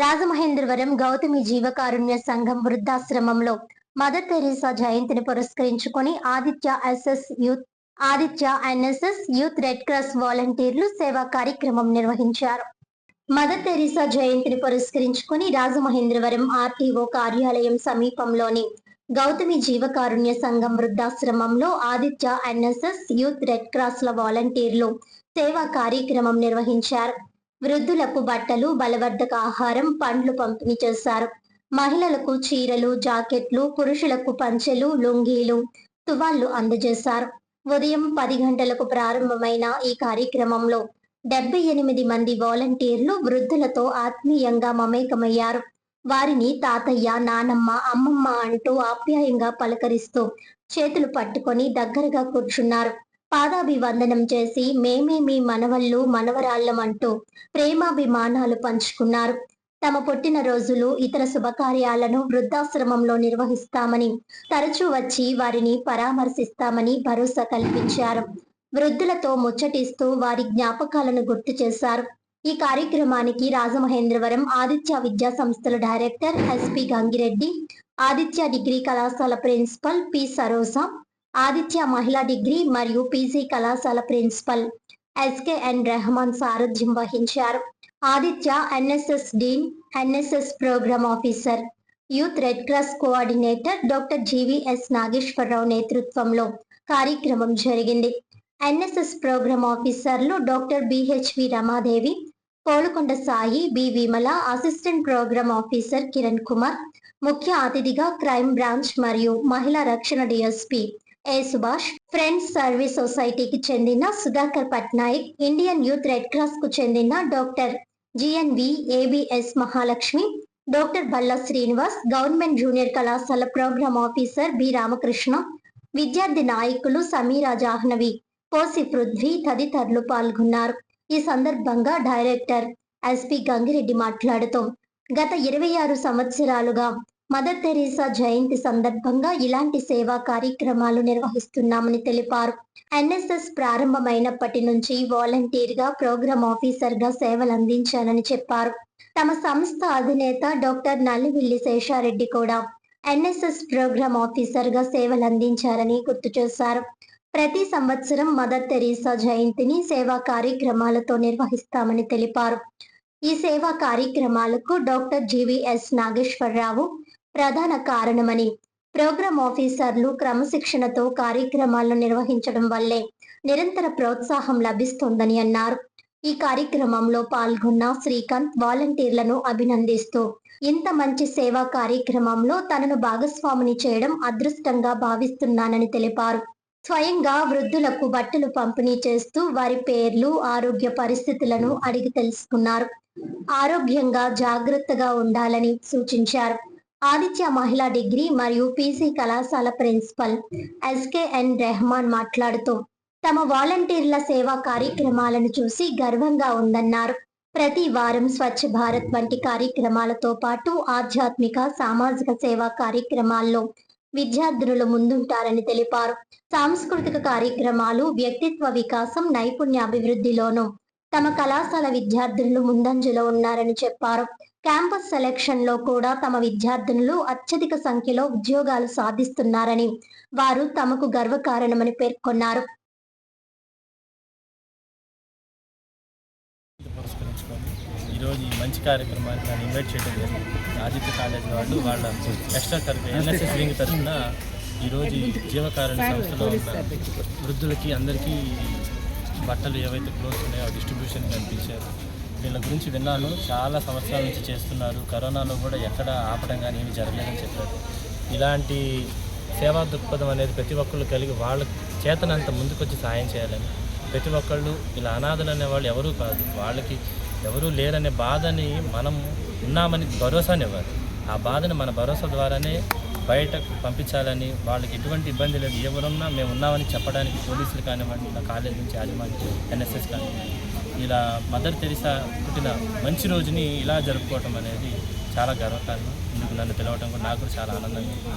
రాజమహేంద్రవరం గౌతమి జీవకారుణ్య సంఘం వృద్ధాశ్రమంలో మదర్ తెరీసా జయంతిని పురస్కరించుకొని Aditya NSS youth red cross వాలంటీర్లు సేవా కార్యక్రమం నిర్వహించారు. మదర్ తెరీసా జయంతిని పురస్కరించుకొని రాజమహేంద్రవరం ఆర్టీఓ కార్యాలయం సమీపంలోని గౌతమి జీవకారుణ్య సంఘం వృద్ధాశ్రమంలో ఆదిత్య ఎన్ఎస్ఎస్ యూత్ రెడ్ క్రాస్ల వాలంటీర్లు సేవా కార్యక్రమం నిర్వహించారు. వృద్ధులకు బట్టలు, బలవర్ధక ఆహారం, పండ్లు పంపిణీ చేశారు. మహిళలకు చీరలు, జాకెట్లు, పురుషులకు పంచెలు, లుంగీలు, తువాళ్లు అందజేశారు. ఉదయం 10 గంటలకు ప్రారంభమైన ఈ కార్యక్రమంలో 78 మంది వాలంటీర్లు వృద్ధులతో ఆత్మీయంగా మమేకమయ్యారు. వారిని తాతయ్య, నానమ్మ, అమ్మమ్మ అంటూ ఆప్యాయంగా పలకరిస్తూ చేతులు పట్టుకొని దగ్గరగా కూర్చున్నారు. పాదాభివందనం చేసి మేమే మీ మనవళ్ళు, మనవరాళ్ళం అంటూ ప్రేమాభిమానాలు పంచుకున్నారు. తమ పుట్టినరోజులు, ఇతర శుభకార్యాలను వృద్ధాశ్రమంలో నిర్వహిస్తామని, తరచూ వచ్చి వారిని పరామర్శిస్తామని భరోసా కల్పించారు. వృద్ధులతో ముచ్చటిస్తూ వారి జ్ఞాపకాలను గుర్తు చేశారు. ఈ కార్యక్రమానికి రాజమహేంద్రవరం ఆదిత్య విద్యా సంస్థల director SP Gangireddy, Aditya degree కళాశాల ప్రిన్సిపల్ పి సరోజా, ఆదిత్య మహిళా డిగ్రీ మరియు పీజీ కళాశాల ప్రిన్సిపల్ ఎస్కేఎన్ రెహమాన్ సారథ్యం వహించారు. Aditya NSS dean, NSS programme officer, youth red cross coordinator doctor GVS Nageswararao నేతృత్వంలో కార్యక్రమం జరిగింది. ఎన్ఎస్ఎస్ ప్రోగ్రామ్ ఆఫీసర్లు doctor BHV Ramadevi, Polukonda Sai, B Vimala, assistant programme officer Kiran Kumar, ముఖ్య అతిథిగా క్రైమ్ బ్రాంచ్ మరియు మహిళా రక్షణ DSP A Subhash, friends service సొసైటీకి చెందిన Sudhakar Patnaik, Indian youth red cross కు చెందిన doctor GNV, ABS Mahalakshmi, doctor Balla Srinivas, government junior కళాశాల ప్రోగ్రామ్ ఆఫీసర్ బి రామకృష్ణ, విద్యార్థి నాయకులు సమీరా జాహ్నవి, పోసి పృథ్వీ తదితరులు పాల్గొన్నారు. ఈ సందర్భంగా డైరెక్టర్ ఎస్పి గంగిరెడ్డి మాట్లాడుతూ గత 26 సంవత్సరాలుగా మదర్ తెరీసా జయంతి సందర్భంగా ఇలాంటి సేవా కార్యక్రమాలు నిర్వహిస్తున్నామని తెలిపారు. ఎన్ఎస్ఎస్ ప్రారంభమైనప్పటి నుంచి వాలంటీర్ గా, ప్రోగ్రామ్ ఆఫీసర్ గా సేవలు అందించానని చెప్పారు. తమ సంస్థ అధినేత డాక్టర్ నల్లివిల్లి శేషారెడ్డి కూడా ఎన్ఎస్ఎస్ ప్రోగ్రామ్ ఆఫీసర్గా సేవలు అందించారని గుర్తు చేశారు. ప్రతి సంవత్సరం మదర్ తెరీసా జయంతిని సేవా కార్యక్రమాలతో నిర్వహిస్తామని తెలిపారు. ఈ సేవా కార్యక్రమాలకు డాక్టర్ జీవీఎస్ నాగేశ్వరరావు ప్రధాన కారణమని, ప్రోగ్రామ్ ఆఫీసర్లు క్రమశిక్షణతో కార్యక్రమాలను నిర్వహించడం వల్లే నిరంతర ప్రోత్సాహం లభిస్తోందని అన్నారు. ఈ కార్యక్రమంలో పాల్గొన్న శ్రీకాంత్ వాలంటీర్లను అభినందిస్తూ ఇంత మంచి సేవా కార్యక్రమంలో తనను భాగస్వామిని చేయడం అదృష్టంగా భావిస్తున్నానని తెలిపారు. స్వయంగా వృద్ధులకు బట్టలు పంపిణీ చేస్తూ వారి పేర్లు, ఆరోగ్య పరిస్థితులను అడిగి తెలుసుకున్నారు. ఆరోగ్యంగా జాగ్రత్తగా ఉండాలని సూచించారు. ఆదిత్య మహిళా డిగ్రీ మరియు పీజీ కళాశాల ప్రిన్సిపల్ ఎస్కేఎన్ రెహమాన్ మాట్లాడుతూ తమ వాలంటీర్ల సేవా కార్యక్రమాలను చూసి గర్వంగా ఉందన్నారు. ప్రతి వారం స్వచ్ఛ భారత్ వంటి కార్యక్రమాలతో పాటు ఆధ్యాత్మిక, సామాజిక సేవా కార్యక్రమాల్లో విద్యార్థులు ముందుంటారని తెలిపారు. సాంస్కృతిక కార్యక్రమాలు, వ్యక్తిత్వ వికాసం, నైపుణ్యాభివృద్ధిలోనూ తమ కళాశాల విద్యార్థులు ముందంజలో ఉన్నారని చెప్పారు. క్యాంపస్ సెలక్షన్ లో కూడా తమ విద్యార్థులు అత్యధిక సంఖ్యలో ఉద్యోగాలు సాధిస్తున్నారని వారు తమకు గర్వకారణమని పేర్కొన్నారు. ఈరోజు ఈ మంచి కార్యక్రమాన్ని నన్ను ఇన్వైట్ చేయడం జరిగింది. ఆదిత్య కాలేజ్ వాళ్ళు వాళ్ళ ఎక్స్ట్రా కరికులర్ ఎన్ఎస్ఎస్ వింగ్ తరఫున ఈరోజు జీవకారుణ్య సంస్థలో ఉన్న వృద్ధులకి అందరికీ బట్టలు ఏవైతే క్లోత్స్ ఉన్నాయో డిస్ట్రిబ్యూషన్ కనిపించారు. వీళ్ళ గురించి విన్నాను, చాలా సంవత్సరాల నుంచి చేస్తున్నారు. కరోనాలో కూడా ఎక్కడ ఆపడం కానీ ఏమి జరగలేదని చెప్పారు. ఇలాంటి సేవా దృక్పథం అనేది ప్రతి ఒక్కళ్ళు కలిగి వాళ్ళ చేతనంత ముందుకొచ్చి సాయం చేయాలని, ప్రతి ఒక్కళ్ళు ఇలా అనాథలు అనేవాళ్ళు ఎవరూ కాదు, వాళ్ళకి ఎవరూ లేరనే బాధని మనం ఉన్నామని భరోసానివ్వాలి. ఆ బాధను మన భరోసా ద్వారానే బయటకు పంపించాలని, వాళ్ళకి ఎటువంటి ఇబ్బంది లేదు, ఎవరున్నా మేము ఉన్నామని చెప్పడానికి పోలీసులు కానివ్వండి, నా కాలేజ్ నుంచి యాజమాన్యం ఎన్ఎస్ఎస్ కానివ్వండి, ఇలా మదర్ తెరీసా పుట్టిన మంచి రోజుని ఇలా జరుపుకోవటం అనేది చాలా గర్వకారణం. ఇందుకు నన్ను పిలవటం కూడా నాకు కూడా చాలా ఆనందంగా ఉంది.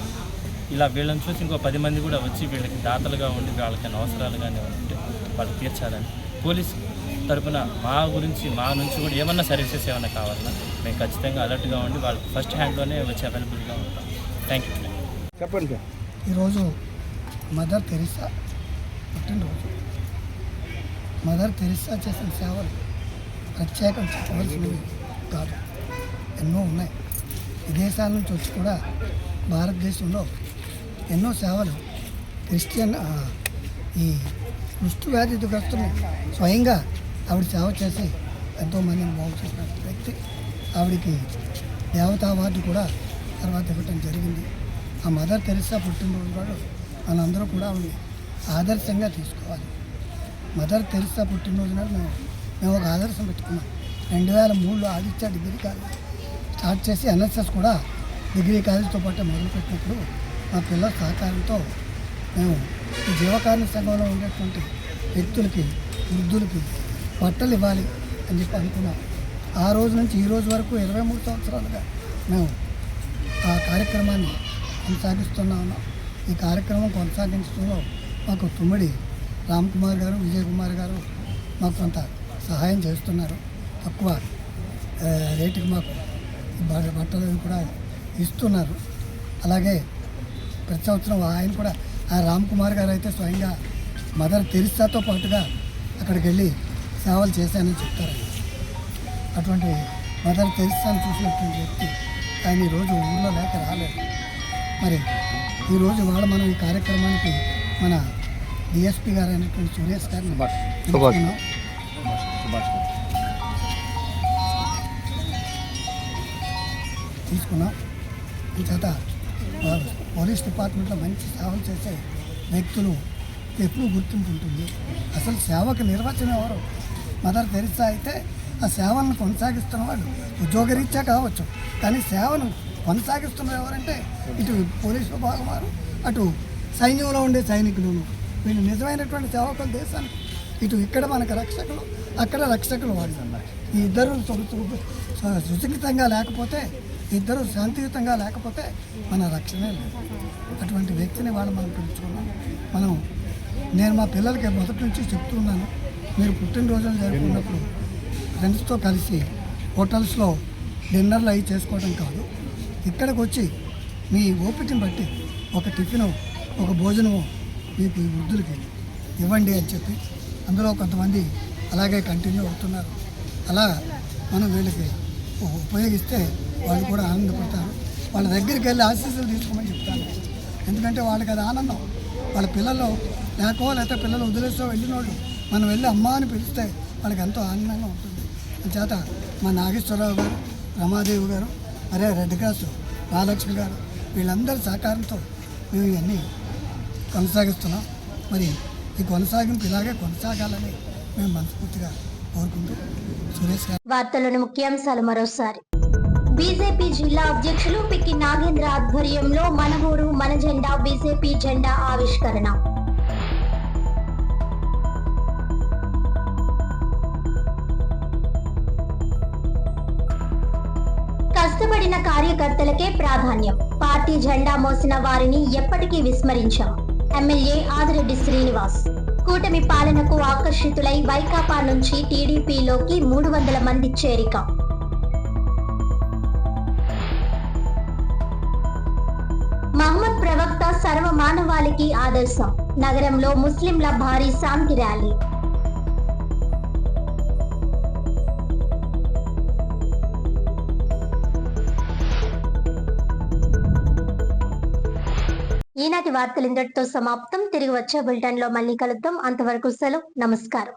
ఇలా వీళ్ళని చూసి ఇంకో 10 మంది కూడా వచ్చి వీళ్ళకి దాతలుగా ఉండి వాళ్ళకైనా అవసరాలు కానీ ఉంటే వాళ్ళు తీర్చాలని, పోలీస్ తరఫున మా నుంచి కూడా ఏమన్నా సర్వీసెస్ ఏమన్నా కావాలన్నా మేము ఖచ్చితంగా అలర్ట్గా ఉండి వాళ్ళకి ఫస్ట్ హ్యాండ్లోనే వచ్చి అవైలబుల్గా ఉంటాం. Thank you. చెప్పండి సార్. ఈరోజు మదర్ తెరీసా పుట్టినరోజు. మదర్ తెరీసా చేసిన సేవలు ప్రత్యేకం చెప్పవలసినవి కాదు, ఎన్నో ఉన్నాయి. విదేశాల నుంచి వచ్చి కూడా భారతదేశంలో ఎన్నో సేవలు క్రిస్టియన్ ఈ కుష్టు వ్యాధిగ్రస్తులు స్వయంగా ఆవిడ సేవ చేసి ఎంతోమందిని బాగు చేసిన వ్యక్తి. ఆవిడికి దేవతా అవార్డు కూడా తర్వాత ఇవ్వటం జరిగింది. ఆ మదర్ తెరీసా పుట్టినరోజు వాళ్ళు మనందరూ కూడా ఆవిడని ఆదర్శంగా తీసుకోవాలి. మదర్ తెరీసా పుట్టినరోజు నాడు మేము ఒక ఆదర్శం పెట్టుకున్నాం. 2003లో ఆదిత్య డిగ్రీ కాలేజ్ స్టార్ట్ చేసి ఎన్ఎస్ఎస్ కూడా డిగ్రీ కాలేజ్తో పాటు మొదలుపెట్టినప్పుడు మా పిల్లల సహకారంతో మేము ఈ జీవకారుణ్య సంఘంలో ఉండేటువంటి వ్యక్తులకి, వృద్ధులకి బట్టలు ఇవ్వాలి అని చెప్పి అనుకున్నాం. ఆ రోజు నుంచి ఈ రోజు వరకు 23 సంవత్సరాలుగా మేము ఆ కార్యక్రమాన్ని కొనసాగిస్తున్నాము. ఈ కార్యక్రమం కొనసాగించడంలో మాకు తుమ్మిడి రామ్కుమార్ గారు, విజయ్ కుమార్ గారు మాకు కొంత సహాయం చేస్తున్నారు. తక్కువ రేటుకి మాకు బట్టలు కూడా ఇస్తున్నారు. అలాగే ప్రతి సంవత్సరం ఆయన కూడా, ఆ రామ్కుమార్ గారు అయితే స్వయంగా మదర్ తెరీసాతో పాటుగా అక్కడికి వెళ్ళి సేవలు చేశానని చెప్తారు. అటువంటి మదర్ తెరీసాను చూసినటువంటి వ్యక్తి ఆయన ఈరోజు ఊళ్ళో లేక రాలేదు. మరి ఈరోజు వాళ్ళు మనం ఈ కార్యక్రమానికి మన డిఎస్పీ గారు అయినటువంటి సురేష్ గారిని తీసుకున్నాం. ఈ చేత పోలీస్ డిపార్ట్మెంట్లో మంచి సేవలు చేసే వ్యక్తులు ఎప్పుడూ గుర్తింపు ఉంటుంది. అసలు సేవకు నిర్వచనం ఎవరు? మదర్ తెరీసా అయితే ఆ సేవలను కొనసాగిస్తున్న వాళ్ళు ఉద్యోగరీత్యా కావచ్చు, కానీ సేవను కొనసాగిస్తున్న ఎవరంటే ఇటు పోలీసు విభాగం వారు, అటు సైన్యంలో ఉండే సైనికులను. వీళ్ళు నిజమైనటువంటి సేవకులు దేశానికి. ఇటు ఇక్కడ మనకు రక్షకులు, అక్కడ రక్షకులు వాడు. ఈ ఇద్దరు సుశిక్షితంగా లేకపోతే, ఇద్దరు శాంతియుతంగా లేకపోతే మన రక్షణే లేదు. అటువంటి వ్యక్తిని వాళ్ళు మనం పిలుచుకున్నాం. నేను మా పిల్లలకి మొదటి నుంచి చెప్తున్నాను, మీరు పుట్టినరోజులు జరుపుకున్నప్పుడు ఫ్రెండ్స్తో కలిసి హోటల్స్లో డిన్నర్లు అవి చేసుకోవడం కాదు, ఇక్కడికి వచ్చి మీ ఓపికని బట్టి ఒక టిఫిను ఒక భోజనము మీకు ఈ వృద్ధులకి ఇవ్వండి అని చెప్పి అందులో కొంతమంది అలాగే కంటిన్యూ అవుతున్నారు. అలా మనం వీళ్ళకి ఉపయోగిస్తే వాళ్ళు కూడా ఆనందపడతారు. వాళ్ళ దగ్గరికి వెళ్ళి ఆశీస్సులు తీసుకోమని చెప్తాను. ఎందుకంటే వాళ్ళకి అది ఆనందం. వాళ్ళ పిల్లలు లేకపోతే పిల్లలు వదిలేస్తూ వెళ్ళిన వాళ్ళు మనం వెళ్ళి అమ్మ అని పిలిస్తే వాళ్ళకి ఎంతో ఆనందంగా ఉంటుంది. అందుచేత మా నాగేశ్వరరావు గారు, రమాదేవి గారు, మరే రెడ్ క్రాస్ మహాలక్ష్మి గారు వీళ్ళందరి సహకారంతో మేము ఇవన్నీ కొనసాగిస్తున్నాం. మరి ఈ కొనసాగింపు ఇలాగే కొనసాగాలని మేము మనస్ఫూర్తిగా కోరుకుంటూ సురేష్ గారు. వార్తలోని ముఖ్యాంశాలు మరోసారి. బీజేపీ జిల్లా అధ్యక్షులు పిక్కి నాగేంద్ర ఆధ్వర్యంలో మన ఊరు మన జెండా బీజేపీ జెండా ఆవిష్కరణ. కష్టపడిన కార్యకర్తలకే ప్రాధాన్యం. పార్టీ జెండా మోసిన వారిని ఎప్పటికీ విస్మరించాం. ఎమ్మెల్యే ఆదిరెడ్డి శ్రీనివాస్. కూటమి పాలనకు ఆకర్షితులై వైకాపా నుంచి టీడీపీలోకి 300 మంది చేరిక. మహమ్మద్ ప్రవక్త సర్వ మానవాళికి ఆదర్శం. నగరంలో ముస్లింల భారీ శాంతి ర్యాలీ. ఈనాటి వార్తలు ఇంతటితో సమాప్తం. తిరిగి వచ్చే బులెటిన్ లో మళ్ళీ కలుద్దాం. అంతవరకు సెలవు. నమస్కారం.